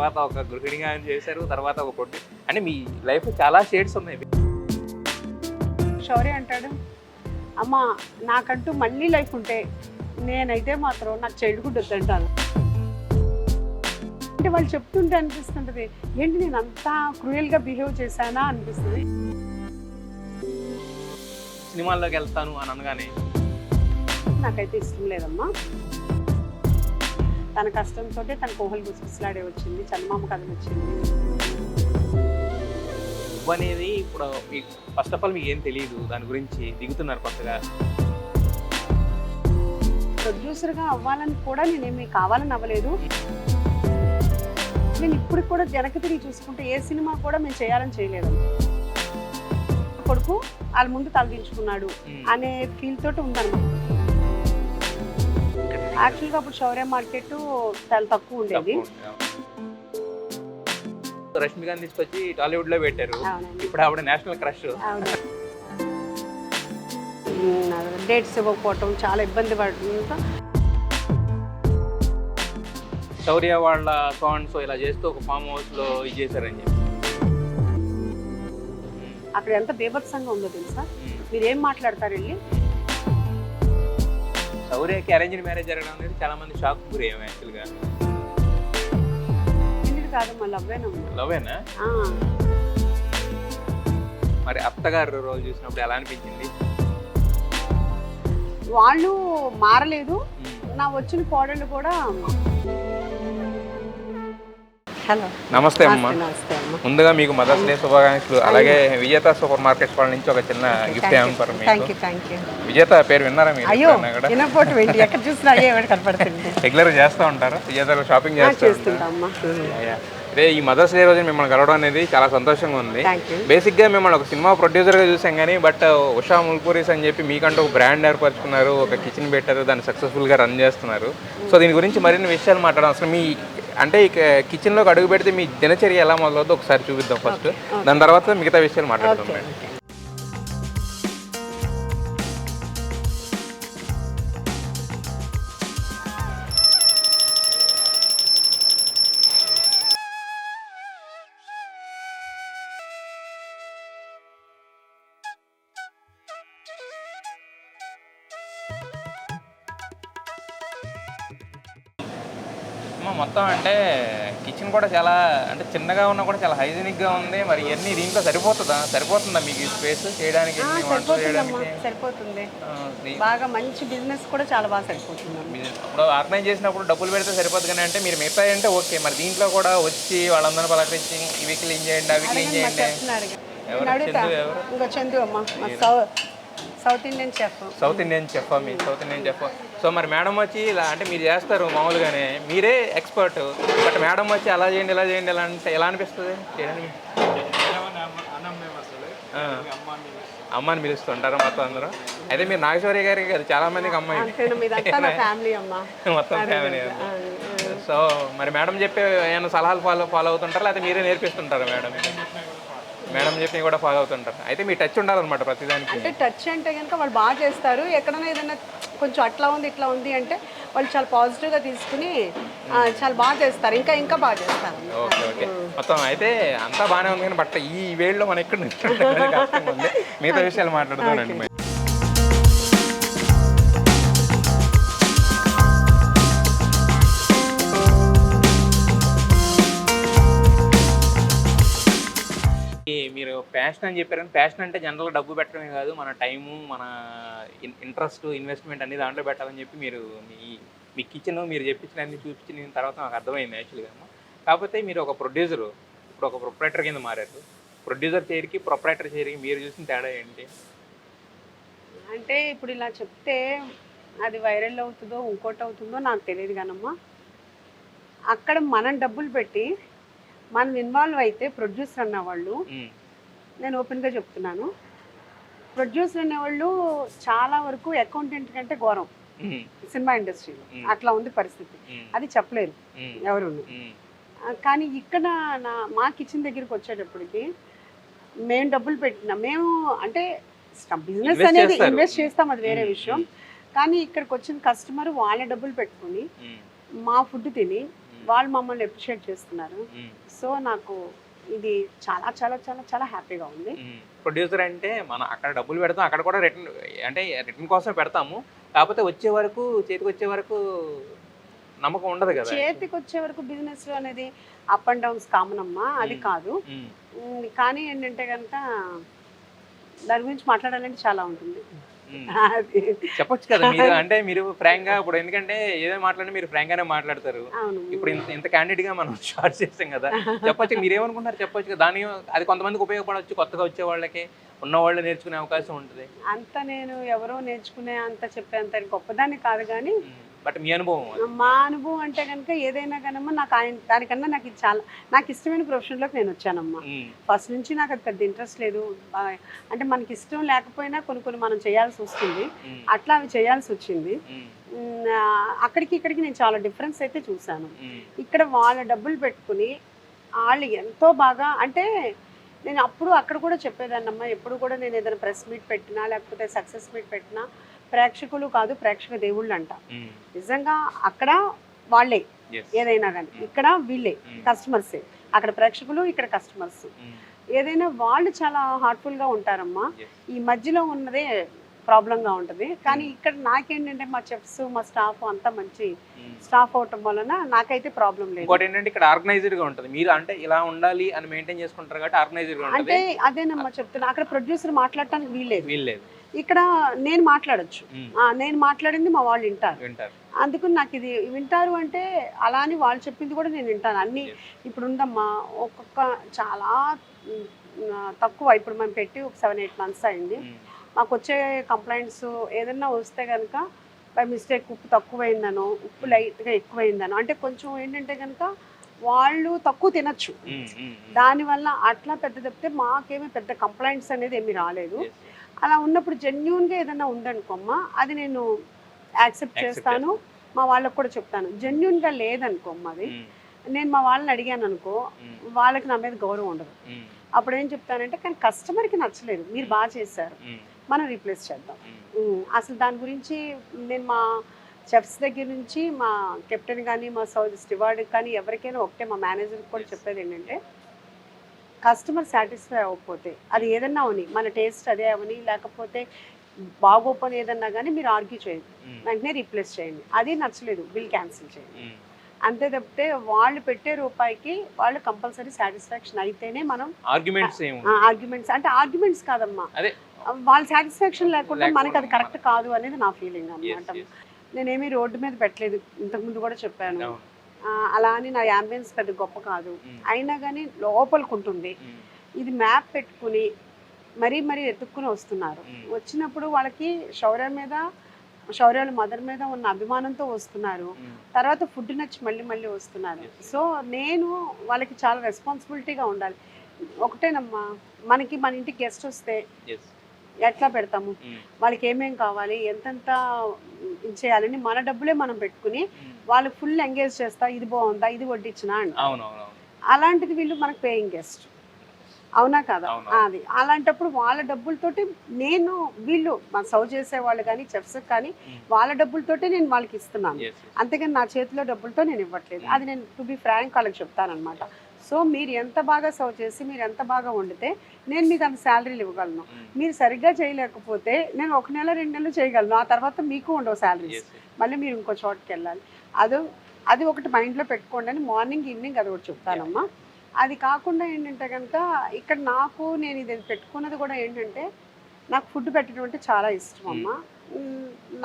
తర్వాత ఒక గృహిణిగా చేశారు, తర్వాత ఒక పొట్టి, అంటే మీ లైఫ్ చాలా షేడ్స్ ఉన్నాయి. శౌర్య అంటాడు, అమ్మ నాకంటూ మళ్ళీ లైఫ్ ఉంటే నేనైతే మాత్రం నాకు చైల్డ్హుడ్ వద్దంటాను. అంటే వాళ్ళు చెప్తుంటే అనిపిస్తుంటుంది, ఏంటి నేను అంతా క్రూయల్గా బిహేవ్ చేశానా అనిపిస్తుంది. సినిమాల్లోకి వెళ్తాను అని అనగానే నాకైతే ఇష్టం లేదమ్మా. తన కష్టంతో తన కోహలు గుసగుసలాడే వచ్చింది, చందమామ కథ వచ్చింది. నువ్వు అనేది ఇప్పుడు మీకు ఫస్ట్ ఆఫ్ ఆల్ మీకు ఏం తెలియదు దాని గురించి, దిగుతున్నారు కొత్తగా. ప్రొడ్యూసర్గా అవ్వాలని కూడా నేనేమి కావాలని అవ్వలేదు. నేను ఇప్పుడు కూడా వెనక్కి తిరిగి చూసుకుంటే ఏ సినిమా కూడా మేము చేయాలని చేయలేదు. కొడుకు వాళ్ళ ముందు తలదించుకున్నాడు అనే ఫీల్ తోటి ఉందన్నమాట. యాక్చువల్గా అప్పుడు శౌర్య మార్కెట్ చాలా తక్కువ ఉండేది. రష్మికాని తీసుకొచ్చి టాలీవుడ్ లో పెట్టారు, ఇప్పుడు ఆవిడ నేషనల్ క్రష్. డేట్స్ ఇవ్వకపోవటం, చాలా ఇబ్బంది పడటంతో శౌర్య వాళ్ళ సో ఇలా చేస్తూ ఒక ఫామ్ హౌస్ లో ఇది చేశారని చెప్పి. అక్కడ ఎంత బీభత్సంగా ఉందో తెలుసా, మీరేం మాట్లాడతారు వెళ్ళి. శౌర్యకి అరేంజ్డ్ మ్యారేజ్ జరగడం అనేది చాలా మంది షాక్ గురయ్యాం యాక్చువల్గా. కాదమ్మా, లవ్వేనా? మరి అత్తగారు రోజు చూసినప్పుడు ఎలా అనిపించింది? వాళ్ళు మారలేదు, నా వచ్చిన కోడళ్ళు కూడా. హలో, నమస్తే అమ్మా. ముందుగా మీకు మదర్స్ డే శుభాకాంక్షలు. అలాగే విజేత సూపర్ మార్కెట్స్ వాళ్ళ నుంచి ఒక చిన్న గిఫ్ట్ ఏమంటారు మీకు? విజేత పేరు విన్నారా మీరు? రెగ్యులర్ చేస్తూ ఉంటారు విజేతలో షాపింగ్ చేస్తుంటారు. అదే ఈ మదర్స్ డే రోజు మిమ్మల్ని కలవడం అనేది చాలా సంతోషంగా ఉంది. బేసిక్గా మిమ్మల్ని ఒక సినిమా ప్రొడ్యూసర్గా చూసాం కానీ, బట్ ఉషా ముల్పూరీస్ అని చెప్పి మీకంటూ ఒక బ్రాండ్ ఏర్పరచుకున్నారు, ఒక కిచెన్ పెట్టారు, దాన్ని సక్సెస్ఫుల్గా రన్ చేస్తున్నారు. సో దీని గురించి మరిన్ని విషయాలు మాట్లాడడం, అసలు మీ అంటే ఈ కిచెన్లోకి అడుగు పెడితే మీ దినచర్య ఎలా మొదలవుతుందో ఒకసారి చూపిద్దాం ఫస్ట్, దాని తర్వాత మిగతా విషయాలు మాట్లాడుతాం. మొత్తం అంటే కిచెన్ కూడా చాలా అంటే చిన్నగా ఉన్నా కూడా చాలా హైజీనిక్గా ఉంది. మరి ఇవన్నీ దీంట్లో సరిపోతుందా మీకు ఈ స్పేస్ చేయడానికి? సరిపోతుంది, బాగా మంచి బిజినెస్ కూడా చాలా బాగా సరిపోతుంది. ఇప్పుడు ఆర్గనైజ్ చేసినప్పుడు డబ్బులు పెడితే సరిపోతుంది కానీ, అంటే మీరు మిగతా అంటే ఓకే, మరి దీంట్లో కూడా వచ్చి వాళ్ళందరూ పలకరించి ఇవి క్లీన్ చేయండి అవి క్లీన్ చేయండి. ఇంకా చందు అమ్మ, south Indian chef. South Indian chef. So మరి మేడం వచ్చి ఇలా అంటే మీరు చేస్తారు మామూలుగానే, మీరే ఎక్స్పర్ట్, బట్ మేడం వచ్చి అలా చేయండి ఇలా చేయండి ఎలా అంటే ఎలా అనిపిస్తుంది చేయడానికి? అమ్మాని పిలుస్తుంటారా మొత్తం అందరూ? అయితే మీరు నాగేశ్వరి గారికి కదా చాలా మందికి అమ్మాయి మొత్తం ఫ్యామిలీ. సో మరి మేడం చెప్పే ఏమైనా సలహాలు ఫాలో అవుతుంటారా, లేకపోతే మీరే నేర్పిస్తుంటారా? మేడం చెప్పి కూడా ఫాలో అవుతుంటారు. అయితే మీ టచ్ ఉండాలన్నమాట ప్రతిదానికి. అంటే టచ్ అంటే కనుక వాళ్ళు బాగా చేస్తారు. ఎక్కడైనా ఏదైనా కొంచెం అట్లా ఉంది ఇట్లా ఉంది అంటే వాళ్ళు చాలా పాజిటివ్గా తీసుకుని చాలా బాగా చేస్తారు, ఇంకా బాగా చేస్తారు. ఓకే మొత్తం అయితే అంతా బాగానే ఉంది కానీ, బట్ ఈ వేళ్ళలో మనం ఎక్కడ కష్టంగా ఉంది. మిగతా విషయాలు మాట్లాడుతానండి. మీరు ప్యాషన్ అని చెప్పారు కానీ, ప్యాషన్ అంటే జనరల్గా డబ్బు పెట్టడమే కాదు, మన టైము, మన ఇంట్రెస్ట్, ఇన్వెస్ట్మెంట్ అన్ని దాంట్లో పెట్టాలని చెప్పి మీరు మీ కిచెన్ మీరు చెప్పించిన అన్ని చూపించిన తర్వాత నాకు అర్థమైంది యాక్చువల్గా. కాకపోతే మీరు ఒక ప్రొడ్యూసరు, ఇప్పుడు ఒక ప్రొపరేటర్ కింద మారారు. ప్రొడ్యూసర్ చైర్కి ప్రొపరేటర్ చైర్కి మీరు చూసిన తేడా ఏంటి? అంటే ఇప్పుడు ఇలా చెప్తే అది వైరల్ అవుతుందో ఇంకోటి అవుతుందో నాకు తెలియదు కానమ్మా, అక్కడ మనం డబ్బులు పెట్టి మనం ఇన్వాల్వ్ అయితే ప్రొడ్యూసర్ అన్నవాళ్ళు, నేను ఓపెన్గా చెప్తున్నాను, ప్రొడ్యూసర్ అనేవాళ్ళు చాలా వరకు అకౌంటెంట్ కంటే ఘోరం సినిమా ఇండస్ట్రీలో. అట్లా ఉంది పరిస్థితి, అది చెప్పలేరు ఎవరు. కానీ ఇక్కడ మా కిచెన్ దగ్గరికి వచ్చేటప్పటికి మేము డబ్బులు పెట్టినా, మేము అంటే బిజినెస్ అనేది ఇన్వెస్ట్ చేస్తాం, అది వేరే విషయం. కానీ ఇక్కడికి వచ్చిన కస్టమర్ వాళ్ళ డబ్బులు పెట్టుకుని మా ఫుడ్ తిని వాళ్ళు మమ్మల్ని అప్రిషియేట్ చేస్తున్నారు. సో నాకు ఇది చాలా చాలా చాలా చాలా హ్యాపీగా ఉంది. ప్రొడ్యూసర్ అంటే మనం అక్కడ డబ్బులు పెడతాం, అక్కడ కూడా రిటర్న్ అంటే రిటర్న్ కోసం పెడతాము, కాకపోతే వచ్చే వరకు చేతికి వచ్చే వరకు నమ్మకం ఉండదు కదా. చేతికి వచ్చే వరకు బిజినెస్ అనేది అప్ అండ్ డౌన్స్ కామన్ అమ్మా, అది కాదు. కానీ ఏంటంటే కనుక దాని గురించి మాట్లాడాలంటే చాలా ఉంటుంది. చెప్పొచ్చు కదా మీరు, అంటే మీరు ఫ్రాంక్ గా ఇప్పుడు, ఎందుకంటే ఏదో మాట్లాడినా మీరు ఫ్రాంక్ గానే మాట్లాడతారు. ఇప్పుడు ఇంత క్యాండిడ్ గా మనం షార్ట్ చేస్తాం కదా, చెప్పొచ్చు. మీరు ఏమనుకుంటారు చెప్పొచ్చు కదా, దాని అది కొంతమందికి ఉపయోగపడవచ్చు, కొత్తగా వచ్చే వాళ్ళకి, ఉన్న వాళ్ళు నేర్చుకునే అవకాశం ఉంటుంది. అంత నేను ఎవరో నేర్చుకునే అంత చెప్పేంత గొప్పదాన్ని కాదు, కానీ బట్ మీ అనుభవం, మా అనుభవం అంటే కనుక ఏదైనా కానమ్మా నాకు దానికన్నా నాకు ఇది చాలా నాకు ఇష్టమైన ప్రొఫెషన్లోకి నేను వచ్చానమ్మా. ఫస్ట్ నుంచి నాకు అది పెద్ద ఇంట్రెస్ట్ లేదు. అంటే మనకి ఇష్టం లేకపోయినా కొన్ని కొన్ని మనం చేయాల్సి వస్తుంది, అట్లా అవి చేయాల్సి వచ్చింది. అక్కడికి ఇక్కడికి నేను చాలా డిఫరెన్స్ అయితే చూశాను. ఇక్కడ వాళ్ళ డబ్బులు పెట్టుకుని వాళ్ళు ఎంతో బాగా, అంటే నేను అప్పుడు అక్కడ కూడా చెప్పేదాన్నమ్మా, ఎప్పుడు కూడా నేను ఏదైనా ప్రెస్ మీట్ పెట్టినా లేకపోతే సక్సెస్ మీట్ పెట్టినా ప్రేక్షకులు కాదు ప్రేక్షక దేవుళ్ళు అంట. నిజంగా అక్కడ వాళ్ళే ఏదైనా కానీ, ఇక్కడ వీళ్ళే కస్టమర్సే. అక్కడ ప్రేక్షకులు, ఇక్కడ కస్టమర్స్. ఏదైనా వాళ్ళు చాలా హార్ట్ఫుల్గా ఉంటారమ్మా. ఈ మధ్యలో ఉన్నదే ప్రాబ్లంగా ఉంటుంది. కానీ ఇక్కడ నాకేంటంటే మా చెఫ్స్, మా స్టాఫ్ అంతా మంచి స్టాఫ్ అవటం వలన నాకైతే ప్రాబ్లం లేదు. ఇంకోటి ఏంటంటే ఇక్కడ ఆర్గనైజ్డ్ గా ఉంటుంది. మీరు అంటే ఇలా ఉండాలి అని మెయింటైన్ చేసుకుంటారు కాబట్టి ఆర్గనైజ్డ్ గా ఉంటుంది. అంటే అదేనమ్మా చెప్తున్నా, అక్కడ ప్రొడ్యూసర్ మాట్లాడటానికి వీల్లేదు. ఇక్కడ నేను మాట్లాడొచ్చు, నేను మాట్లాడింది మా వాళ్ళు వింటారు. అందుకని నాకు ఇది వింటారు అంటే అలా అని వాళ్ళు చెప్పింది కూడా నేను వింటాను. అన్ని ఇప్పుడు ఉందమ్మా, ఒక్కొక్క చాలా తక్కువ. ఇప్పుడు మేము పెట్టి ఒక 7-8 months అయింది. మాకు వచ్చే కంప్లైంట్స్ ఏదన్నా వస్తే కనుక బై మిస్టేక్ ఉప్పు తక్కువైందనో, ఉప్పు లైట్గా ఎక్కువైందనో, అంటే కొంచెం ఏంటంటే కనుక వాళ్ళు తక్కువ తినచ్చు, దానివల్ల అట్లా పెద్ద తప్పితే మాకేమీ పెద్ద కంప్లైంట్స్ అనేది ఏమీ రాలేదు. అలా ఉన్నప్పుడు జెన్యూన్గా ఏదైనా ఉందనుకోమ్మా, అది నేను యాక్సెప్ట్ చేస్తాను, మా వాళ్ళకు కూడా చెప్తాను. జెన్యూన్గా లేదనుకోమ్మా, అది నేను మా వాళ్ళని అడిగాను అనుకో, వాళ్ళకి నా మీద గౌరవం ఉండదు. అప్పుడు ఏం చెప్తానంటే, కానీ కస్టమర్కి నచ్చలేదు, మీరు బాగా చేశారు, మనం రీప్లేస్ చేద్దాం. అసలు దాని గురించి నేను మా చెఫ్స్ దగ్గర నుంచి మా కెప్టెన్ కానీ, మా స్టివార్డ్ కానీ, ఎవరికైనా ఒకటే, మా మేనేజర్కి కూడా చెప్పేది ఏంటంటే, కస్టమర్ సాటిస్ఫై అవ్వకపోతే అది ఏదన్నా అవని, మన టేస్ట్ అదే అవని, లేకపోతే బాగోపని ఏదన్నా కానీ మీరు ఆర్గ్యూ చేయండి, వెంటనే రీప్లేస్ చేయండి. అది నచ్చలేదు, బిల్ క్యాన్సిల్ చేయండి. అంతే తప్పితే వాళ్ళు పెట్టే రూపాయికి వాళ్ళు కంపల్సరీ సాటిస్ఫాక్షన్ అయితేనే మనం ఆర్గ్యుమెంట్స్ అంటే ఆర్గ్యుమెంట్స్ కాదమ్మా, వాళ్ళ సాటిస్ఫాక్షన్ లేకుండా మనకి అది కరెక్ట్ కాదు అనేది నా ఫీలింగ్ అన్నమాట. నేనేమి రోడ్డు మీద పెట్టలేదు, ఇంతకుముందు కూడా చెప్పాను. అలా అని నా యాంబియన్స్ పెద్ద గొప్ప కాదు, అయినా కానీ లోపలికి ఉంటుంది. ఇది మ్యాప్ పెట్టుకుని మరీ ఎత్తుక్కుని వస్తున్నారు. వచ్చినప్పుడు వాళ్ళకి శౌర్యాల మదర్ మీద ఉన్న అభిమానంతో వస్తున్నారు. తర్వాత ఫుడ్ నచ్చి మళ్ళీ వస్తున్నారు. సో నేను వాళ్ళకి చాలా రెస్పాన్సిబిలిటీగా ఉండాలి. ఒకటేనమ్మా, మనకి మన ఇంటికి గెస్ట్ వస్తే ఎట్లా పెడతాము, వాళ్ళకి ఏమేం కావాలి, ఎంతెంత చేయాలని మన డబ్బులే మనం పెట్టుకుని వాళ్ళు ఫుల్ ఎంగేజ్ చేస్తా, ఇది బాగుందా, ఇది వడ్డించినా అంట. అలాంటిది వీళ్ళు మనకు పేయింగ్ గెస్ట్, అవునా కదా. అది అలాంటప్పుడు వాళ్ళ డబ్బులతోటి వీళ్ళు సర్వ్ చేసే వాళ్ళు కానీ, చెఫ్స్ కానీ వాళ్ళ డబ్బులతోటే నేను వాళ్ళకి ఇస్తున్నాను, అంతేగాని నా చేతిలో డబ్బులతో నేను ఇవ్వట్లేదు. అది నేను టు బి ఫ్రాంక్ వాళ్ళకి చెప్తానమాట. సో మీరు ఎంత బాగా సర్వ్ చేసి, మీరు ఎంత బాగా వండితే నేను మీకు అంత శాలరీలు ఇవ్వగలను. మీరు సరిగ్గా చేయలేకపోతే నేను 1 నెల 2 నెలలు చేయగలను, ఆ తర్వాత మీకు ఉండవు శాలరీస్, మళ్ళీ మీరు ఇంకో చోటుకి వెళ్ళాలి. అది ఒకటి మైండ్లో పెట్టుకోండి అని మార్నింగ్ ఈవినింగ్ అది ఒకటి చెప్తానమ్మా. అది కాకుండా ఏంటంటే కనుక ఇక్కడ నేను ఇది పెట్టుకున్నది కూడా ఏంటంటే, నాకు ఫుడ్ పెట్టడం అంటే చాలా ఇష్టం అమ్మ.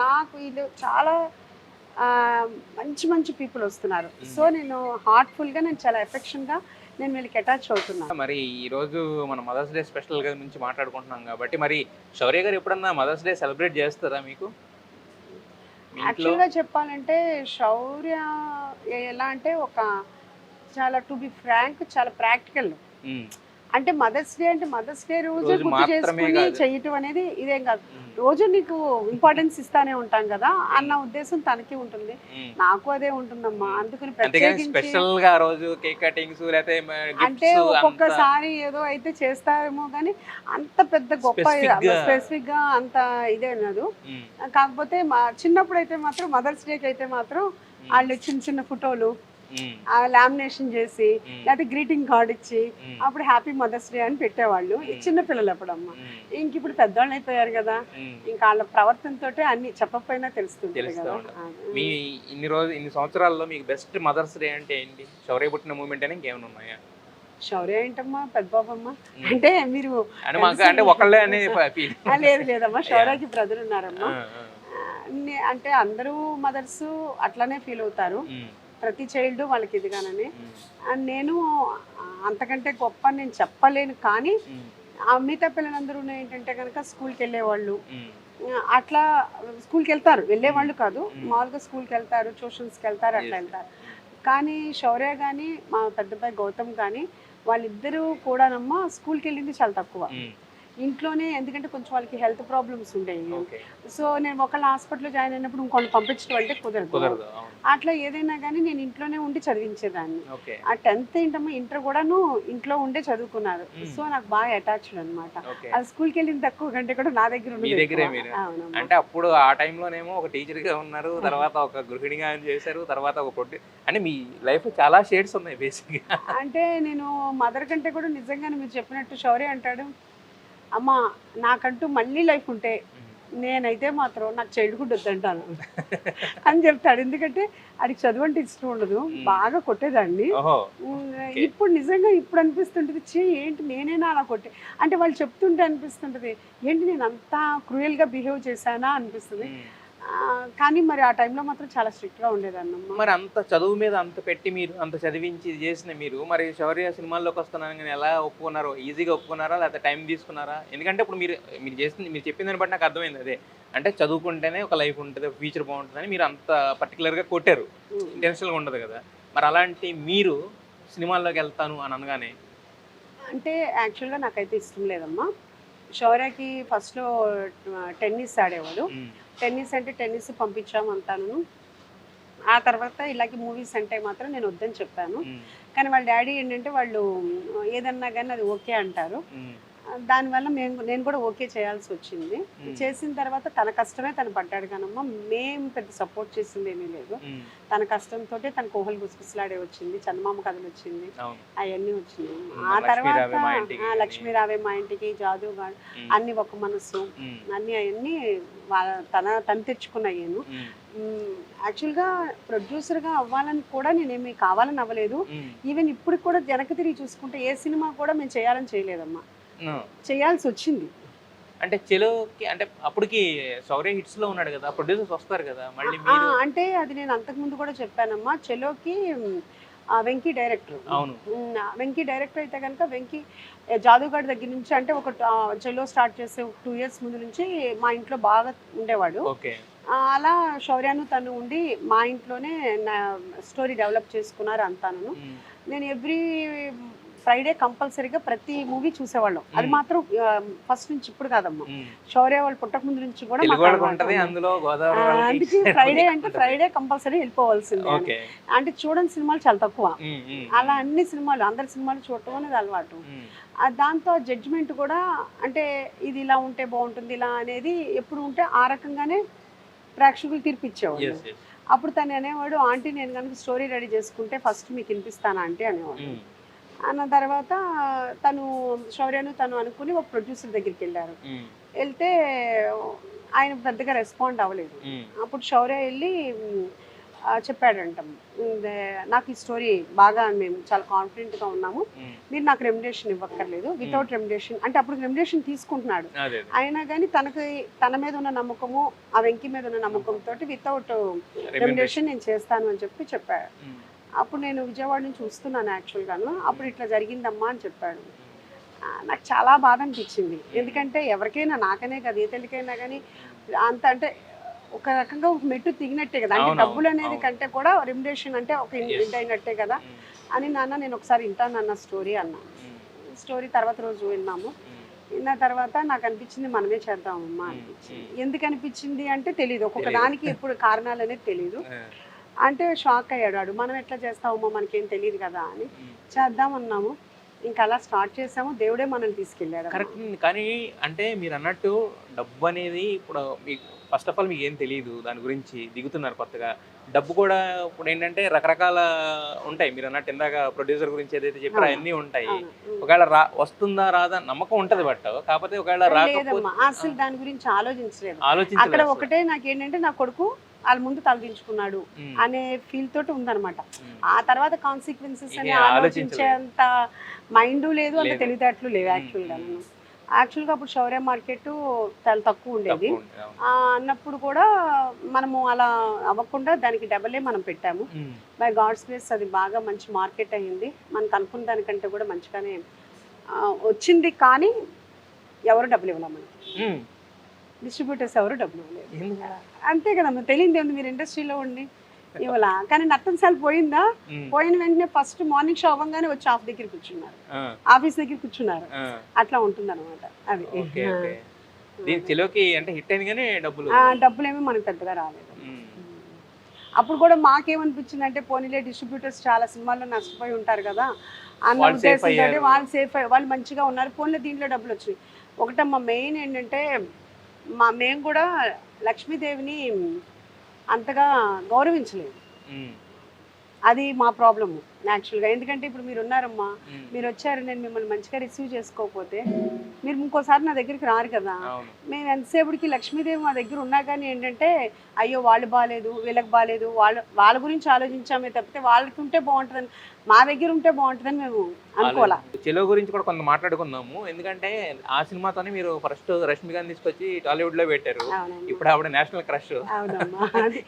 నాకు ఇది చాలా మంచి పీపుల్ వస్తున్నారు. సో నేను హార్ట్ఫుల్గా, నేను చాలా ఎఫెక్షన్గా నేను వీళ్ళకి అటాచ్ అవుతున్నాను. మరి ఈరోజు మనం మదర్స్ డే స్పెషల్గా నుంచి మాట్లాడుకుంటున్నాం కాబట్టి, మరి శౌర్య గారు ఎప్పుడన్నా మదర్స్ డే సెలబ్రేట్ చేస్తారా మీకు? యాక్చువల్గా చెప్పాలంటే శౌర్య ఎలా అంటే చాలా టు బి ఫ్రాంక్ చాలా ప్రాక్టికల్. అంటే మదర్స్ డే రోజు గుర్తు చేసుకుని చేయటం అనేది ఇదేం కాదు. రోజు నీకు ఇంపార్టెన్స్ ఇస్తానే ఉంటాం కదా అన్న ఉద్దేశం తనకి ఉంటుంది, నాకు అదే ఉంటుందమ్మా. అందుకని ప్రత్యేకించి అంటే ఒక్కొక్కసారి ఏదో అయితే చేస్తారేమో కానీ అంత పెద్ద గొప్ప స్పెసిఫిక్ గా అంత ఇదే అన్నది. కాకపోతే చిన్నప్పుడు అయితే మాత్రం మదర్స్ డేకి అయితే మాత్రం వాళ్ళు చిన్న ఫోటోలు ఆ లామినేషన్ చేసి లేకపోతే గ్రీటింగ్ కార్డ్ ఇచ్చి అప్పుడు హ్యాపీ మదర్స్ డే అని పెట్టేవాళ్ళు. ఈ చిన్న పిల్లలు అప్పుడమ్మా. ఇంక ఇప్పుడు పెద్దవాళ్ళు అయిపోయారు కదా, ఇంకా వాళ్ళ ప్రవర్తనతోటే అన్ని చెప్పకపోయినా తెలుస్తుంది కదా. మీ ఇన్ని సంవత్సరాల్లో మీకు బెస్ట్ మదర్స్ డే అంటే ఏంటి? శౌర్య పుట్టిన మూమెంట్ అని ఇంకేమైనా ఉన్నాయా? శౌర్య ఏంటమ్మా, పెద్ద బాబమ్మ అంటే మీరు అంటే ఒకళ్ళే అనే లేదు లేదమ్మా, శౌర్యకి బ్రదర్ ఉన్నారమ్మా. అంటే అందరూ మదర్స్ అట్లానే ఫీల్ అవుతారు, ప్రతి చైల్డ్ వాళ్ళకి ఇదిగానని. అండ్ నేను అంతకంటే గొప్ప నేను చెప్పలేను, కానీ ఆ మిగతా పిల్లలందరూ ఏంటంటే కనుక స్కూల్కి వెళ్ళేవాళ్ళు, అట్లా స్కూల్కి వెళ్తారు, వెళ్ళేవాళ్ళు కాదు, మామూలుగా స్కూల్కి వెళ్తారు, ట్యూషన్స్కి వెళ్తారు, అట్లా వెళ్తారు. కానీ శౌర్య కానీ మా పెద్దబ్బాయి గౌతమ్ కానీ వాళ్ళిద్దరూ కూడానమ్మా స్కూల్కి వెళ్ళింది చాలా తక్కువ ఇంట్లోనే. ఎందుకంటే కొంచెం వాళ్ళకి హెల్త్ ప్రాబ్లమ్స్ ఉండేవి. సో నేను ఒకళ్ళ హాస్పిటల్లో జాయిన్ అయినప్పుడు ఇంకొన్ని పంపించడం అంటే కుదరదు. అట్లా ఏదైనా కానీ నేను ఇంట్లోనే ఉండి చదివించేదాన్ని. ఆ 10th ఏంటమ్మా, ఇంటర్ కూడాను ఇంట్లో ఉండే చదువుకున్నారు. సో నాకు బాగా అటాచ్డ్ అనమాట. అది స్కూల్కి వెళ్ళిన తక్కువ కంటే కూడా నా దగ్గర ఉంది. అంటే అప్పుడు ఆ టైంలోనేమో ఒక టీచర్ గా ఉన్నారు, తర్వాత ఒక గృహిణిగా చేశారు, తర్వాత ఒక అంటే మీ లైఫ్ చాలా షేడ్స్ ఉన్నాయి బేసిక్ గా. అంటే నేను మదర్ కంటే కూడా నిజంగానే మీరు చెప్పినట్టు శౌర్య అంటాడు, అమ్మ నాకంటూ మళ్ళీ లైఫ్ ఉంటే నేనైతే మాత్రం నాకు చైల్డ్హుడ్ వద్దంటాను అని చెప్తాడు. ఎందుకంటే ఆడికి చదువు అంటే ఇష్టం ఉండదు, బాగా కొట్టేదాన్ని. ఇప్పుడు నిజంగా ఇప్పుడు అనిపిస్తుంటుంది, ఏంటి నేనేనా అలా కొట్టే అంటే వాళ్ళు చెప్తుంటే అనిపిస్తుంటుంది, ఏంటి నేను అంతా క్రూయల్గా బిహేవ్ చేశానా అనిపిస్తుంది. కానీ మరి ఆ టైంలో మాత్రం చాలా స్ట్రిక్ట్గా ఉండేదన్నమ్మ. మరి అంత చదువు మీద అంత పెట్టి మీరు అంత చదివించి చేసిన మీరు మరి శౌర్య సినిమాల్లోకి వస్తున్నాను కానీ ఎలా ఒప్పుకున్నారో? ఈజీగా ఒప్పుకున్నారా లేకపోతే టైం తీసుకున్నారా? ఎందుకంటే ఇప్పుడు మీరు చెప్పిన దాన్ని బట్టి నాకు అర్థమైంది అదే, అంటే చదువుకుంటేనే ఒక లైఫ్ ఉంటుంది, ఫ్యూచర్ బాగుంటుందని మీరు అంత పర్టికులర్గా కొట్టారు, ఇంటెన్షనల్గా ఉండదు కదా. మరి అలాంటి మీరు సినిమాల్లోకి వెళ్తాను అని అనగానే అంటే యాక్చువల్గా నాకైతే ఇష్టం లేదమ్మా. శౌర్యకి ఫస్ట్లో టెన్నిస్ ఆడేవాడు. టెన్నిస్ అంటే టెన్నిస్ పంపించాము అంతాను. ఆ తర్వాత ఇలాగే మూవీస్ అంటే మాత్రం నేను వద్దని చెప్పాను. కానీ వాళ్ళ డాడీ ఏంటంటే వాళ్ళు ఏదన్నా కానీ అది ఓకే అంటారు. దానివల్ల నేను కూడా ఓకే చేయాల్సి వచ్చింది. చేసిన తర్వాత తన కష్టమే తను పడ్డాడు కానమ్మా, మేము పెద్ద సపోర్ట్ చేసింది ఏమీ లేదు. తన కష్టంతో తన కోహలు గుసగుసలాడే వచ్చింది, చందమామ కథలు వచ్చింది, అవన్నీ వచ్చినాయి. ఆ తర్వాత లక్ష్మీ రావే మా ఇంటికి, జాదుగా అన్ని ఒక మనసు అన్ని అవన్నీ తను తెచ్చుకున్నాను. యాక్చువల్గా ప్రొడ్యూసర్గా అవ్వాలని కూడా నేనేమి కావాలని అవ్వలేదు. ఈవెన్ ఇప్పుడు కూడా వెనక్కి తిరిగి చూసుకుంటే ఏ సినిమా కూడా మేము చేయాలని చేయలేదమ్మా, చేయాల్సి వచ్చింది. అంటే చెలోకి అంటే అప్పటికి శౌర్య హిట్స్ లో ఉన్నాడు కదా, ప్రొడ్యూసర్స్ వస్తారు కదా మళ్ళీ. అంటే అది నేను అంతకుముందు కూడా చెప్పానమ్మా, చెలోకి వెంకీ డైరెక్టర్. అవును, వెంకీ డైరెక్టర్ అయితే కనుక వెంకీ జాదుగాడి దగ్గర నుంచి అంటే ఒక చెలో స్టార్ట్ చేసే 2 years ముందు నుంచి మా ఇంట్లో బాగా ఉండేవాడు. అలా శౌర్యను తను ఉండి మా ఇంట్లోనే నా స్టోరీ డెవలప్ చేసుకున్నారు అంతాను. నేను ఎవ్రీ ఫ్రైడే కంపల్సరీగా ప్రతి మూవీ చూసేవాళ్ళం. అది మాత్రం ఫస్ట్ నుంచి ఇప్పుడు కాదమ్మా, శౌర్య వాళ్ళు పుట్టక ముందు నుంచి కూడా అందుకే ఫ్రైడే అంటే ఫ్రైడే కంపల్సరీ వెళ్ళిపోవాల్సిందే. అంటే చూడని సినిమాలు చాలా తక్కువ, అలా అన్ని సినిమాలు అందరి సినిమాలు చూడటం అనేది అలవాటు. దాంతో జడ్జిమెంట్ కూడా అంటే ఇది ఇలా ఉంటే బాగుంటుంది ఇలా అనేది ఎప్పుడు ఉంటే ఆ రకంగానే ప్రేక్షకులు తీర్పిచ్చేవాడు. అప్పుడు తను అనేవాడు, ఆంటీ నేను కనుక స్టోరీ రెడీ చేసుకుంటే ఫస్ట్ మీకు వినిపిస్తాను ఆంటీ అనేవాడు. అన్న తర్వాత తను శౌర్యను తను అనుకుని ఒక ప్రొడ్యూసర్ దగ్గరికి వెళ్ళారు. వెళ్తే ఆయన పెద్దగా రెస్పాండ్ అవ్వలేదు. అప్పుడు శౌర్య వెళ్ళి చెప్పాడంట, నాకు ఈ స్టోరీ బాగా మేము చాలా కాన్ఫిడెంట్గా ఉన్నాము, మీరు నాకు రెమ్యునరేషన్ ఇవ్వక్కర్లేదు, వితౌట్ రెమ్యునరేషన్ అంటే అప్పుడు రెమ్యునరేషన్ తీసుకుంటున్నాడు అయినా కానీ తన మీద ఉన్న నమ్మకము ఆ వెంకీ మీద ఉన్న నమ్మకంతో వితౌట్ రెమ్యునరేషన్ నేను చేస్తాను అని చెప్పాడు. అప్పుడు నేను విజయవాడ నుంచి వస్తున్నాను యాక్చువల్గాను, అప్పుడు ఇట్లా జరిగిందమ్మా అని చెప్పాడు. నాకు చాలా బాధ అనిపించింది. ఎందుకంటే ఎవరికైనా, నాకనే కదా ఏ తల్లికైనా కానీ అంత అంటే ఒక రకంగా ఒక మెట్టు దిగినట్టే కదా, అంటే డబ్బులు అనేది కంటే కూడా రెమ్యునరేషన్ అంటే ఒక ఇదైనట్టే కదా అని. నాన్న నేను ఒకసారి వింటాను అన్న స్టోరీ అన్న. స్టోరీ తర్వాత రోజు విన్నాము. విన్న తర్వాత నాకు అనిపించింది మనమే చేద్దామమ్మా అనిపించింది. ఎందుకు అనిపించింది అంటే తెలియదు, ఒక్కొక్క దానికి ఎప్పుడు కారణాలు అనేది తెలియదు. అంటే షాక్ అయ్యాడు, మనం ఎట్లా చేస్తామమ్మా మనకేం తెలియదు కదా అని. చేద్దామన్నాము. ఇంకా అలా స్టార్ట్ చేసాము, దేవుడే మనల్ని తీసుకెళ్ళాడు. కరెక్ట్. కానీ అంటే మీరు అన్నట్టు డబ్బు అనేది ఇప్పుడు మీకు ఫస్ట్ ఆఫ్ ఆల్ మీకు ఏం తెలియదు దాని గురించి, దిగుతున్నారు కొత్తగా. డబ్బు కూడా ఇప్పుడు ఏంటంటే రకరకాల ఉంటాయి. మీరు అన్నట్టు ఇందాక ప్రొడ్యూసర్ గురించి ఏదైతే చెప్పారో అవన్నీ ఉంటాయి. ఒకవేళ వస్తుందా రాదా నమ్మకం ఉంటది, బట్ కాకపోతే ఒకవేళ రాకపోతే అసలు దాని గురించి ఆలోచించలేదు. అక్కడ ఆలోచించలేదు. ఒకటే నాకేంటంటే నా కొడుకు వాళ్ళ ముందు తలదించుకున్నాడు అనే ఫీల్ తోటి ఉందన్నమాట. ఆ తర్వాత కాన్సిక్వెన్సెస్ అని ఆలోచించేంత మైండ్ లేదు, అంత తెలివితేటలు లేవు యాక్చువల్గా అప్పుడు శౌర్య మార్కెట్ చాలా తక్కువ ఉండేది. అన్నప్పుడు కూడా మనము అలా అవ్వకుండా దానికి డబలే మనం పెట్టాము. బై గాడ్స్ గ్రేస్ అది బాగా మంచి మార్కెట్ అయ్యింది. మనకు అనుకున్న దానికంటే కూడా మంచిగానే వచ్చింది. కానీ ఎవరు డబ్బులు ఇవ్వలేము, మనకి డిస్ట్రిబ్యూటర్స్ ఎవరు డబ్బులు ఇవ్వలేదు. అంతే కదమ్మా, తెలియదు ఏముంది, మీరు ఇండస్ట్రీలో ఉండి ఇవ్వలా. కానీ నర్తనశాల పోయిందా, పోయిన వెంటనే ఫస్ట్ మార్నింగ్ షో అవ్వగానే వచ్చి ఆఫ్ దగ్గర కూర్చున్నారు, ఆఫీస్ దగ్గర కూర్చున్నారు. అట్లా ఉంటుంది అనమాట. అది అంటే హిట్ అయింది కానీ డబ్బులు ఏమీ మనకు పెద్దగా రాలేదు. అప్పుడు కూడా మాకేమనిపించింది అంటే పోనీలే డిస్ట్రిబ్యూటర్స్ చాలా సినిమాల్లో నష్టపోయి ఉంటారు కదా అన్న ఉద్దేశంతో వాళ్ళు సేఫ్ వాళ్ళు మంచిగా ఉన్నారు, పోనీలే దీంట్లో డబ్బులు వచ్చినాయి. ఒకటమ్మా మెయిన్ ఏంటంటే మేము కూడా లక్ష్మీదేవిని అంతగా గౌరవించలేదు. అది మా ప్రాబ్లము యాక్చువల్గా. ఎందుకంటే ఇప్పుడు మీరు ఉన్నారమ్మా, మీరు వచ్చారు, నేను మిమ్మల్ని మంచిగా రిసీవ్ చేసుకోకపోతే మీరు ఇంకోసారి నా దగ్గరికి రారు కదా. మేము ఎంతసేపటికి లక్ష్మీదేవి మా దగ్గర ఉన్నా కానీ ఏంటంటే అయ్యో వాళ్ళు బాగాలేదు, వీళ్ళకి బాగాలేదు, వాళ్ళ గురించి ఆలోచించామే తప్పితే వాళ్ళకి ఉంటే బాగుంటుందని, మా దగ్గర ఉంటే బాగుంటుందని మేము అనుకోవాలా. చెలో గురించి కూడా కొంత మాట్లాడుకుందాము. ఎందుకంటే ఆ సినిమాతోనే మీరు ఫస్ట్ రష్మికని తీసుకొచ్చి టాలీవుడ్ లో పెట్టారు. ఇప్పుడు ఆవిడ నేషనల్ క్రష్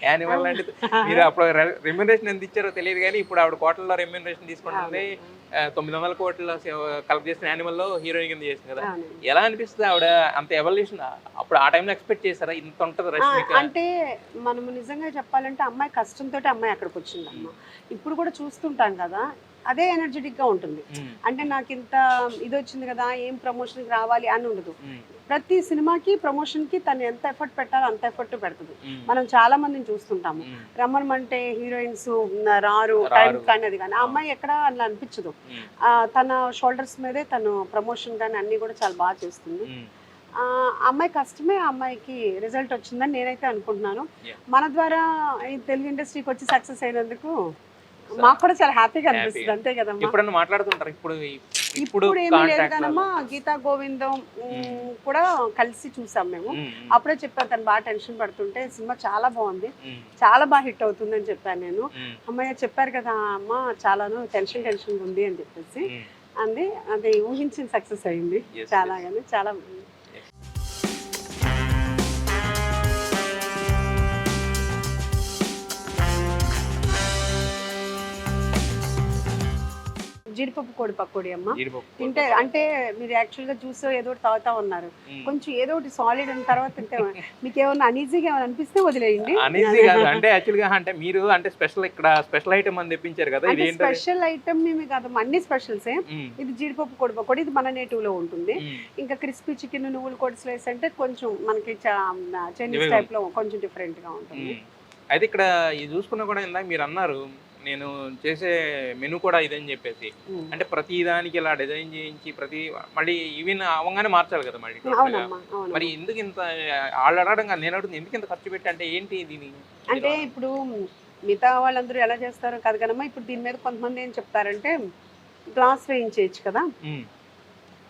యానిమల్ లాంటిది. మీరు అప్పుడు రెమ్యునరేషన్ ఎంత ఇచ్చారో తెలియదు కానీ ఇప్పుడు ఆవిడ కోట్లలో రెమ్యునరేషన్ తీసుకుంటుంది. 900 కోట్ల కలెక్ట్ చేసిన యానిమల్ లో హీరోయిన్ కింద చేసింది కదా. ఎలా అనిపిస్తుంది ఆవిడ అంత ఎవల్యూషన్? అప్పుడు ఆ టైంలో ఎక్స్పెక్ట్ చేశారా ఇంత ఉంటుంది రష్మిక? అంటే మనము నిజంగా చెప్పాలంటే అమ్మాయి కష్టంతో అమ్మాయి అక్కడికి వచ్చింది అమ్మ. ఇప్పుడు కూడా చూస్తుంటాం కదా, అదే ఎనర్జెటిక్ గా ఉంటుంది. అంటే నాకు ఇంత ఇది వచ్చింది కదా, ఏం ప్రమోషన్కి రావాలి అని ఉండదు. ప్రతి సినిమాకి ప్రమోషన్ కి తను ఎంత ఎఫర్ట్ పెట్టాలో అంత ఎఫర్ట్ పెడుతుంది. మనం చాలా మందిని చూస్తుంటాము, రమ్మనమంటే హీరోయిన్స్ రారు, టైం కానీ అది కానీ. ఆ అమ్మాయి ఎక్కడ అలా అనిపించదు. తన షోల్డర్స్ మీదే తను ప్రమోషన్ కానీ అన్ని కూడా చాలా బాగా చేస్తుంది. ఆ అమ్మాయి కష్టమే ఆ అమ్మాయికి రిజల్ట్ వచ్చిందని నేనైతే అనుకుంటున్నాను. మన ద్వారా ఈ తెలుగు ఇండస్ట్రీకి వచ్చి సక్సెస్ అయినందుకు మాకు కూడా చాలా హ్యాపీగా అనిపిస్తుంది. అంతే కదమ్మా. ఇప్పుడు మాట్లాడుతుంటారు. ఇప్పుడు ఏమీ లేదు కానమ్మా, గీతా గోవిందం కూడా కలిసి చూసాం మేము. అప్పుడే చెప్పాను, తను బాగా టెన్షన్ పడుతుంటే సినిమా చాలా బాగుంది, చాలా బాగా హిట్ అవుతుంది అని చెప్పాను నేను. అమ్మాయి చెప్పారు కదా అమ్మ చాలాను టెన్షన్ ఉంది అని చెప్పేసి అంది. అది ఊహించిన సక్సెస్ అయింది చాలా. కానీ చాలా జీడిపప్పు కోడి పకోడీ అమ్మ తింటే. అంటే మీరు యాక్చువల్గా జ్యూస్ ఏదో ఒకటి తాగుతా ఉన్నారు, కొంచెం ఏదో ఒకటి సాలిడ్ అయిన తర్వాత తింటే మీకు ఏమన్నా అనీజీగా ఏమైనా అనిపిస్తే వదిలేయండి. అంటే యాక్చువల్గా అంటే మీరు అంటే స్పెషల్ ఇక్కడ స్పెషల్ ఐటమ్ అని తెప్పించారు కదా. స్పెషల్ ఐటమ్ మేము కాదు, అన్ని స్పెషల్సే. ఇది జీడిపప్పు కోడి పకోడీ, ఇది మన నేటివ్ లో ఉంటుంది. ఇంకా క్రిస్పీ చికెన్, నువ్వులు కోడి స్లైస్ అంటే కొంచెం మనకి చైనీస్ టైప్ లో కొంచెం డిఫరెంట్ గా ఉంటుంది. అయితే ఇక్కడ ఇది చూసుకున్నా కూడా ఇందాక మీరు అన్నారు నేను చేసే మెనూ కూడా ఇదని చెప్పేసి, అంటే ప్రతి దానికి ఇలా డిజైన్ చేయించి ప్రతి మళ్ళీ ఈవెన్ అవ్వగానే మార్చాలి కదా మళ్ళీ. మరి ఎందుకు ఇంత వాళ్ళు అడగడం కాదు, నేను అడుగుతుంది ఎందుకు ఇంత ఖర్చు పెట్టి, అంటే ఏంటి దీని? అంటే ఇప్పుడు మిగతా వాళ్ళందరూ ఎలా చేస్తారో కాదు కదమ్మా. ఇప్పుడు దీని మీద కొంతమంది ఏం చెప్తారంటే గ్లాస్ వేయించేయచ్చు కదా,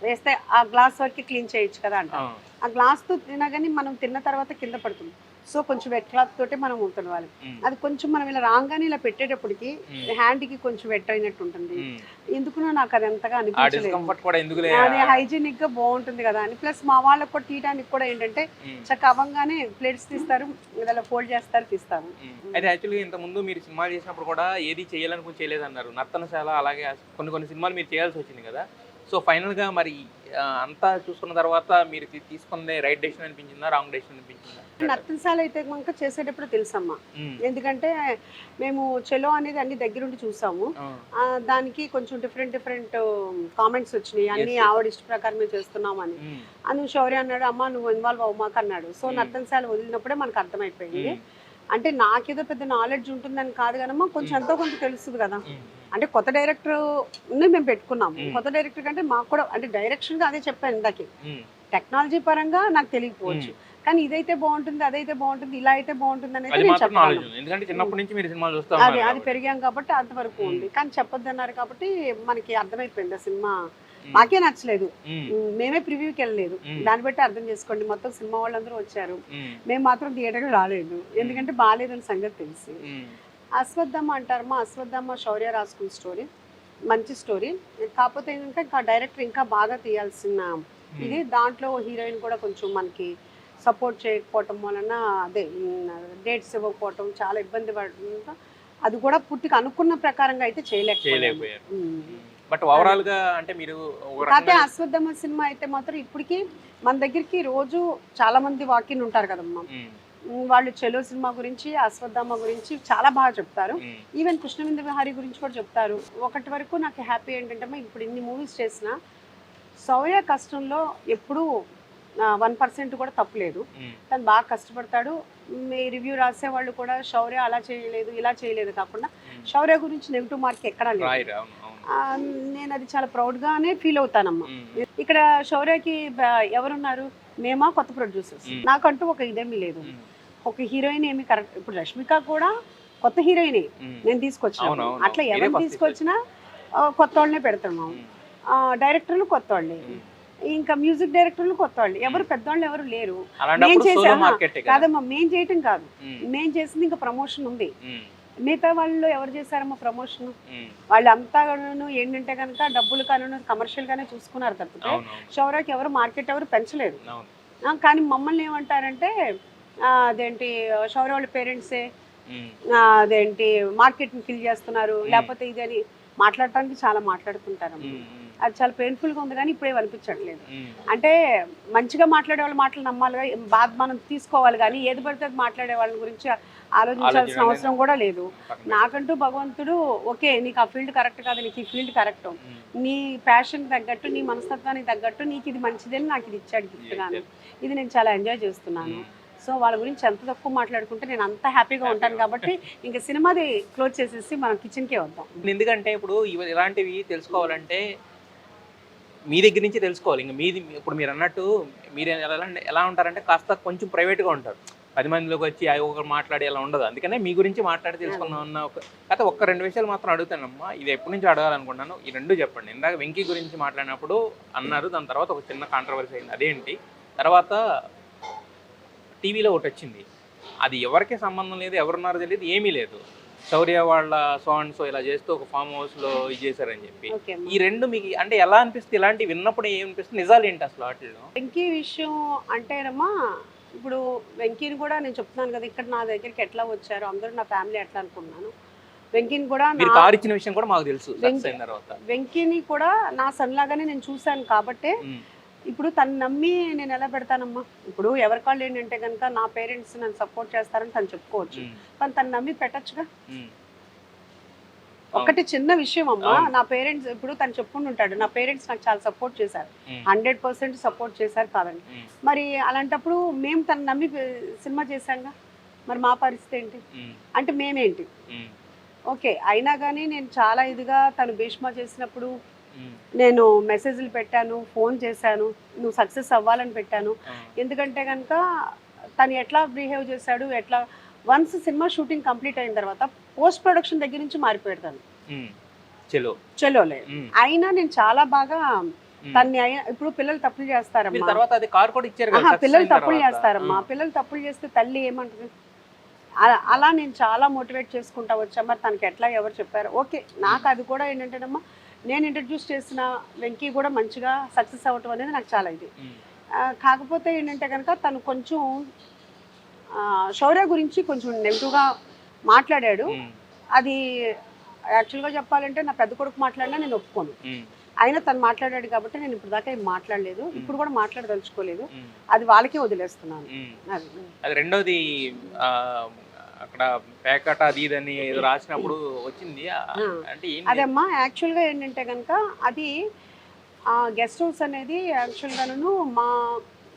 వేస్తే ఆ గ్లాస్ వరకు క్లీన్ చేయొచ్చు కదా అంట. ఆ గ్లాస్తో తినా కానీ మనం తిన్న తర్వాత కింద పడుతుంది. సో కొంచెం వెట్ క్లాత్ తోటే మనం ఊతవాలి. అది కొంచెం మనం ఇలా రాగానే ఇలా పెట్టేటప్పటికి హ్యాండ్ కి కొంచెం వెట్ అయినట్టు ఉంటుంది. ఎందుకునో నాకు అది ఎంతగా అనిపించలేదు. అది హైజీనిక్ గా బాగుంటుంది కదా అని. ప్లస్ మా వాళ్ళకి కూడా తీయడానికి కూడా ఏంటంటే చక్కగా అవ్వగానే ప్లేట్స్ తీస్తారు, ఇలా ఫోల్డ్ చేస్తారు, తీస్తారు. అయితే యాక్చువల్గా ఇంత ముందు మీరు సినిమాలు చేసినప్పుడు కూడా ఏది చేయాలనుకుని చేయలేదన్నారు. నర్తనశాల అలాగే కొన్ని సినిమాలు మీరు చేయాల్సి వచ్చింది కదా. సో ఫైనల్గా మరి అంతా చూసుకున్న తర్వాత మీరు తీసుకునే రైట్ డెసిషన్ అనిపించిందా, రాంగ్ డెసిషన్ అనిపించిందా? నర్తనశాల అయితే కనుక చేసేటప్పుడు తెలుసమ్మా. ఎందుకంటే మేము చెలో అనేది అన్ని దగ్గరుండి చూసాము. దానికి కొంచెం డిఫరెంట్ కామెంట్స్ వచ్చినాయి, అన్ని ఆవిడ ఇష్ట ప్రకారమే చేస్తున్నామని. అందుకు శౌర్య అన్నాడు, అమ్మ నువ్వు ఇన్వాల్వ్ అవ్వమాక అన్నాడు. సో నర్తనశాల వదిలినప్పుడే మనకు అర్థమైపోయింది అంటే నాకేదో పెద్ద నాలెడ్జ్ ఉంటుందని కాదు కదమ్మా, కొంచెం ఎంతో కొంత తెలుస్తుంది కదా. అంటే కొత్త డైరెక్టర్ని మేము పెట్టుకున్నాము. కొత్త డైరెక్టర్ కంటే మాకు కూడా అంటే డైరెక్షన్గా అదే చెప్పాను ఇందాకే, టెక్నాలజీ పరంగా నాకు తెలియకపోవచ్చు, కానీ ఇదైతే బాగుంటుంది, అదైతే బాగుంటుంది, ఇలా అయితే బాగుంటుంది అనేది నేను చెప్పాను. ఎందుకంటే చిన్నప్పటి నుంచి మీరు సినిమాలు చూస్తా అది అది పెరిగాం కాబట్టి అంతవరకు ఉంది, కానీ చెప్పొద్దు అన్నారు కాబట్టి మనకి అర్థమైపోయింది ఆ సినిమా మాకే నచ్చలేదు. మేమే ప్రివ్యూకి వెళ్ళలేదు, దాన్ని బట్టి అర్థం చేసుకోండి. మొత్తం సినిమా వాళ్ళందరూ వచ్చారు, మేము మాత్రం థియేటర్కి రాలేదు, ఎందుకంటే బాగాలేదని సంగతి తెలిసి. అశ్వత్థామ అంటారమ్మా, అశ్వత్థామ శౌర్య రాసుకున్న స్టోరీ, మంచి స్టోరీ. కాకపోతే ఇంకా డైరెక్టర్ ఇంకా బాగా తీయాల్సిన ఇది. దాంట్లో హీరోయిన్ కూడా కొంచెం మనకి సపోర్ట్ చేయకపోవటం వలన అదే డేట్స్ ఇవ్వకపోవటం చాలా ఇబ్బంది పడటంతో అది కూడా పూర్తిగా అనుకున్న ప్రకారంగా అయితే చేయలేకపోయారు. బట్ ఓవరాల్ గా అంటే మీరు కాకపోతే అశ్వత్థామ సినిమా అయితే మాత్రం ఇప్పటికీ మన దగ్గరికి రోజు చాలా మంది వాకిన్ ఉంటారు కదమ్మా, వాళ్ళు చెలో సినిమా గురించి, అశ్వత్థామ గురించి చాలా బాగా చెప్తారు. ఈవెన్ కృష్ణవింద విహారీ గురించి కూడా చెప్తారు. ఒకటి వరకు నాకు హ్యాపీ ఏంటంటే ఇప్పుడు ఇన్ని మూవీస్ చేసిన శౌర్య కష్టంలో ఎప్పుడూ 1% కూడా తప్పులేదు. తను బాగా కష్టపడతాడు. మీ రివ్యూ రాసే వాళ్ళు కూడా శౌర్య అలా చేయలేదు, ఇలా చేయలేదు కాకుండా శౌర్య గురించి నెగిటివ్ మార్క్ ఎక్కడా లేదు. నేను అది చాలా ప్రౌడ్గానే ఫీల్ అవుతానమ్మా. ఇక్కడ శౌర్యకి ఎవరున్నారు, మేమా కొత్త ప్రొడ్యూసర్స్, నాకంటూ ఒక ఇదేమీ లేదు. ఒక హీరోయిన్ ఏమి కరెక్ట్, ఇప్పుడు రష్మిక కూడా కొత్త హీరోయినే నేను తీసుకొచ్చాను. అట్లా ఎవరు తీసుకొచ్చినా కొత్త వాళ్ళనే పెడతాము. డైరెక్టర్లు కొత్త వాళ్ళే, ఇంకా మ్యూజిక్ డైరెక్టర్లు కొత్త వాళ్ళు, ఎవరు పెద్దవాళ్ళు ఎవరు లేరు. మేం చేసాము కాదమ్మా, మేం చేయటం కాదు, మేం చేసింది ఇంకా ప్రమోషన్ ఉంది. మిగతా వాళ్ళు ఎవరు చేశారమ్మా ప్రమోషన్, వాళ్ళు అంతా ఏంటంటే కనుక డబ్బులు కానీ కమర్షియల్ గానే చూసుకున్నారు తప్పితే శౌర్యకి ఎవరు మార్కెట్ ఎవరు పెంచలేదు. కానీ మమ్మల్ని ఏమంటారంటే అదేంటి శౌర్య వాళ్ళ పేరెంట్సే అదేంటి మార్కెట్ని ఫిల్ చేస్తున్నారు, లేకపోతే ఇది అని మాట్లాడటానికి చాలా మాట్లాడుతుంటారు. అది చాలా పెయిన్ఫుల్గా ఉంది, కానీ ఇప్పుడే అనిపించట్లేదు. అంటే మంచిగా మాట్లాడే వాళ్ళ మాటలు నమ్మాలి, బాధ మనం తీసుకోవాలి, కానీ ఏది పడితే అది మాట్లాడే వాళ్ళ గురించి ఆలోచించాల్సిన అవసరం కూడా లేదు. నాకంటూ భగవంతుడు ఓకే నీకు ఆ ఫీల్డ్ కరెక్ట్ కాదు, నీకు ఈ ఫీల్డ్ కరెక్ట్, నీ ప్యాషన్ తగ్గట్టు, నీ మనస్తత్వానికి తగ్గట్టు నీకు ఇది మంచిదని నాకు ఇది ఇచ్చాడు గిఫ్ట్గాను. ఇది నేను చాలా ఎంజాయ్ చేస్తున్నాను. సో వాళ్ళ గురించి ఎంత తక్కువ మాట్లాడుకుంటే నేను అంత హ్యాపీగా ఉంటాను. కాబట్టి ఇంకా సినిమాది క్లోజ్ చేసేసి మనం కిచెన్కే వద్దాం. ఎందుకంటే ఇప్పుడు ఇలాంటివి తెలుసుకోవాలంటే మీ దగ్గర నుంచి తెలుసుకోవాలి. ఇంకా మీది ఇప్పుడు మీరు అన్నట్టు మీరు ఎలా ఉంటారంటే కాస్త కొంచెం ప్రైవేట్గా ఉంటారు, 10 మందిలోకి వచ్చి ఒకరు మాట్లాడి అలా ఉండదు. అందుకనే మీ గురించి మాట్లాడి తెలుసుకుందాం అన్న అయితే ఒక్క 2 విషయాలు మాత్రం అడుగుతానమ్మా. ఇది ఎప్పటి నుంచి అడగాలనుకుంటున్నాను, ఈ 2 చెప్పండి. ఇందాక వెంకీ గురించి మాట్లాడినప్పుడు అన్నారు, దాని తర్వాత ఒక చిన్న కాంట్రవర్సీ అయింది, అదేంటి? తర్వాత టీవీలో ఒకటి వచ్చింది, అది ఎవరికి సంబంధం లేదు, ఎవరున్నారో తెలియదు, ఏమీ లేదు, శౌర్య వాళ్ళ సో అండ్ సో ఇలా చేస్తూ ఒక ఫామ్ హౌస్లో ఇది చేశారని చెప్పి. ఈ 2 మీకు అంటే ఎలా అనిపిస్తుంది? ఇలాంటి విన్నప్పుడు ఏమనిపిస్తుంది? నిజాలు ఏంటి అసలు వాటిల్లో? వెంకీ విషయం అంటేనమ్మా, ఇప్పుడు వెంకీని కూడా నేను చెప్తున్నాను కదా, ఇక్కడ నా దగ్గరికి ఎట్లా వచ్చారు అందరూ నా ఫ్యామిలీ ఎట్లా అనుకున్నాను. వెంకీని కూడా కార్ ఇచ్చిన విషయం కూడా మాకు తెలుసు. వెంకీని కూడా నా సన్లాగానే నేను చూశాను కాబట్టి ఇప్పుడు తను నమ్మి నేను ఎలా పెడతానమ్మా. ఇప్పుడు ఎవరి కాళ్ళు ఏంటంటే కనుక నా పేరెంట్స్ నన్ను సపోర్ట్ చేస్తారని తను చెప్పుకోవచ్చు, కానీ తను నమ్మి పెట్టచ్చుగా. ఒకటి చిన్న విషయం అమ్మా, నా పేరెంట్స్ ఇప్పుడు తను చెప్పుకుంటూ ఉంటాడు, నా పేరెంట్స్ నాకు చాలా సపోర్ట్ చేశారు, 100% సపోర్ట్ చేశారు కాదండి. మరి అలాంటప్పుడు మేము తను నమ్మి సినిమా చేశాంగా, మరి మా పరిస్థితి ఏంటి అంటే మేమేంటి? ఓకే అయినా కానీ నేను చాలా ఇదిగా తను భీష్మా చేసినప్పుడు నేను మెసేజ్లు పెట్టాను, ఫోన్ చేశాను, నువ్వు సక్సెస్ అవ్వాలని పెట్టాను. ఎందుకంటే కనుక తను ఎట్లా బిహేవ్ చేశాడు, ఎట్లా వన్స్ సినిమా షూటింగ్ కంప్లీట్ అయిన తర్వాత పోస్ట్ ప్రొడక్షన్ దగ్గర నుంచి మారిపోయాడు తను చెలోలే. అయినా నేను చాలా బాగా తన్ని, ఇప్పుడు పిల్లలు తప్పులు చేస్తారమ్మా, పిల్లలు తప్పులు చేస్తారమ్మా, పిల్లలు తప్పులు చేస్తే తల్లి ఏమంటుంది, అలా నేను చాలా మోటివేట్ చేసుకుంటా వచ్చా. మరి తనకి ఎట్లా ఎవరు చెప్పారు? ఓకే నాకు అది కూడా ఏంటంటేనమ్మా, నేను ఇంట్రడ్యూస్ చేసిన వెంకీ కూడా మంచిగా సక్సెస్ అవ్వటం అనేది నాకు చాలా ఇది. కాకపోతే ఏంటంటే కనుక తను కొంచెం శౌర్య గురించి కొంచెం నెగిటివ్గా మాట్లాడాడు. అది యాక్చువల్గా చెప్పాలంటే నా పెద్ద కొడుకు మాట్లాడినా నేను ఒప్పుకోను, అయినా తను మాట్లాడాడు కాబట్టి నేను ఇప్పుడు దాకా ఏం మాట్లాడలేదు, ఇప్పుడు కూడా మాట్లాడదలుచుకోలేదు, అది వాళ్ళకే వదిలేస్తున్నాను. అది రెండోది అక్కడ ప్యాకెట్ అది ఇదని ఏదో రాసినప్పుడు వచ్చింది అంటే అదమ్మా. యాక్చువల్గా ఏంటంటే కనుక అది గెస్ట్ హౌస్ అనేది యాక్చువల్గాను మా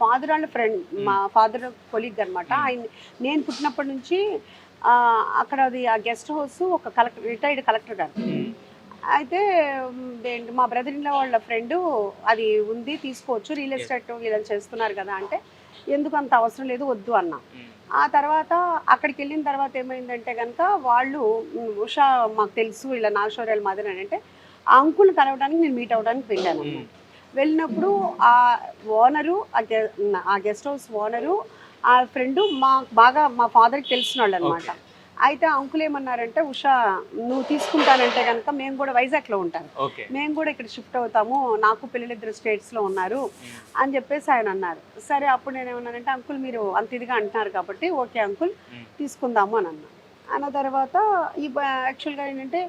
ఫాదర్ వాళ్ళ ఫ్రెండ్, మా ఫాదర్ కొలీగ్ అనమాట. ఆయన నేను పుట్టినప్పటి నుంచి అక్కడ అది ఆ గెస్ట్ హౌస్ ఒక రిటైర్డ్ కలెక్టర్ గారు. అయితే ఏంటి మా బ్రదర్ ఇన్ లా వాళ్ళ ఫ్రెండు అది ఉంది తీసుకోవచ్చు, రియల్ ఎస్టేట్ ఇలా చేస్తున్నారు కదా అంటే, ఎందుకు అంత అవసరం లేదు వద్దు అన్నా. ఆ తర్వాత అక్కడికి వెళ్ళిన తర్వాత ఏమైందంటే కనుక వాళ్ళు ఉషా మాకు తెలుసు ఇలా నాగశౌర్యాల మదర్ అని అంటే, ఆ అంకుల్ని కలవడానికి నేను మీట్ అవ్వడానికి వెళ్ళాను. వెళ్ళినప్పుడు ఆ ఓనరు ఆ గెస్ట్ హౌస్ ఓనరు ఆ ఫ్రెండు బాగా మా ఫాదర్కి తెలిసిన వాళ్ళు అనమాట. అయితే ఆ అంకుల్ ఏమన్నారంటే, ఉషా నువ్వు తీసుకుంటానంటే కనుక మేము కూడా వైజాగ్లో ఉంటాను, మేము కూడా ఇక్కడ షిఫ్ట్ అవుతాము, నాకు పిల్లలిద్దరు స్టేట్స్లో ఉన్నారు అని చెప్పేసి ఆయన అన్నారు. సరే అప్పుడు నేను ఏమన్నానంటే, అంకుల్ మీరు అంత ఇదిగా అంటున్నారు కాబట్టి ఓకే అంకుల్ తీసుకుందాము అని అన్నా. అన్న తర్వాత ఈ యాక్చువల్గా ఏంటంటే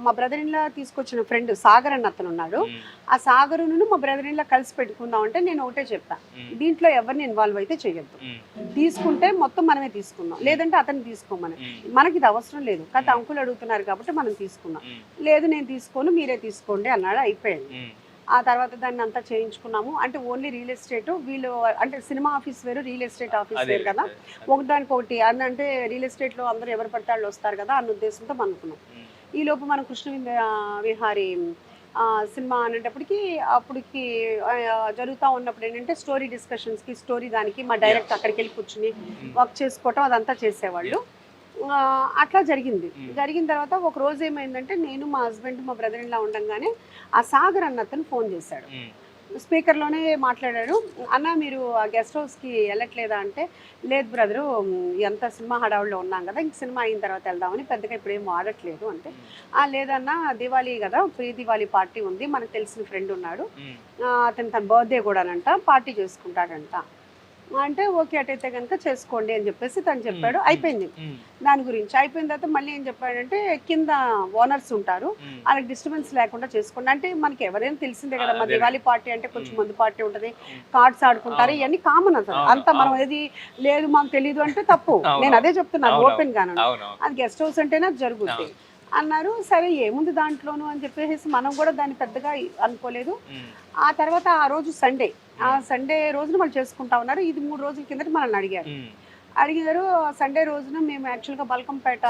మా బ్రదర్ ఇన్లా తీసుకొచ్చిన ఫ్రెండ్ సాగర్ అన్న అతను ఉన్నాడు. ఆ సాగరును మా బ్రదర్ ఇన్లా కలిసి పెట్టుకుందాం అంటే నేను ఒకటే చెప్పాను, దీంట్లో ఎవరిని ఇన్వాల్వ్ అయితే చేయొద్దు, తీసుకుంటే మొత్తం మనమే తీసుకుందాం, లేదంటే అతను తీసుకోమని, మనకి ఇది అవసరం లేదు కదా, అంకులు అడుగుతున్నారు కాబట్టి మనం తీసుకున్నాం, లేదు నేను తీసుకోను మీరే తీసుకోండి అన్నాడు. అయిపోయింది. ఆ తర్వాత దాన్ని అంతా చేయించుకున్నాము. అంటే ఓన్లీ రియల్ ఎస్టేట్, వీళ్ళు అంటే సినిమా ఆఫీస్ వేరు, రియల్ ఎస్టేట్ ఆఫీస్ వేరు కదా, ఒకదానికి ఒకటి అంటే రియల్ ఎస్టేట్లో అందరూ ఎవరు పడితే వాళ్ళు వస్తారు కదా అన్న ఉద్దేశంతో అనుకున్నాం. ఈ లోపు మనం కృష్ణ విహారీ సినిమా అనేటప్పటికి అప్పటికి జరుగుతూ ఉన్నప్పుడు ఏంటంటే స్టోరీ డిస్కషన్స్కి, స్టోరీ దానికి మా డైరెక్ట్ అక్కడికి వెళ్ళి కూర్చుని వర్క్ చేసుకోవటం అదంతా చేసేవాళ్ళు. అట్లా జరిగింది. జరిగిన తర్వాత ఒక రోజు ఏమైందంటే, నేను మా హస్బెండ్ మా బ్రదర్ ఇన్లా ఉండగానే ఆ సాగర్ అన్న అతను ఫోన్ చేశాడు. స్పీకర్లోనే మాట్లాడాడు, అన్న మీరు ఆ గెస్ట్ హౌస్కి వెళ్ళట్లేదా అంటే, లేదు బ్రదరు ఎంత సినిమా హడావుల్లో ఉన్నాం కదా, ఇంక సినిమా అయిన తర్వాత వెళ్దామని, పెద్దగా ఇప్పుడు ఏం వాడట్లేదు అంటే, లేదన్నా దివాళీ కదా, ప్రీ దివాళీ పార్టీ ఉంది, మనకు తెలిసిన ఫ్రెండ్ ఉన్నాడు, అతను తన బర్త్డే కూడానంట, పార్టీ చేసుకుంటాడంట అంటే, ఓకే అటైతే కనుక చేసుకోండి అని చెప్పేసి తను చెప్పాడు. అయిపోయింది. దాని గురించి అయిపోయిన తర్వాత మళ్ళీ ఏం చెప్పాడంటే, కింద ఓనర్స్ ఉంటారు, వాళ్ళకి డిస్టర్బెన్స్ లేకుండా చేసుకోండి అంటే, మనకి ఎవరైనా తెలిసిందే కదా, మా దివాళీ పార్టీ అంటే కొంచెం మందు పార్టీ ఉంటుంది, కార్డ్స్ ఆడుకుంటారు, ఇవన్నీ కామన్ అసలు అంతా. మనం ఏది లేదు మాకు తెలియదు అంటే తప్పు. నేను అదే చెప్తున్నాను ఓపెన్ గాను, అది గెస్ట్ హౌస్ అంటేనే అది జరుగుతుంది అన్నారు. సరే ఏముంది దాంట్లోనూ అని చెప్పేసి మనం కూడా దాన్ని పెద్దగా అనుకోలేదు. ఆ తర్వాత ఆ రోజు సండే, ఆ సండే రోజున వాళ్ళు చేసుకుంటా ఉన్నారు. ఇది 3 రోజుల కిందట మనల్ని అడిగారు. సండే రోజున మేము యాక్చువల్గా బల్కంపేట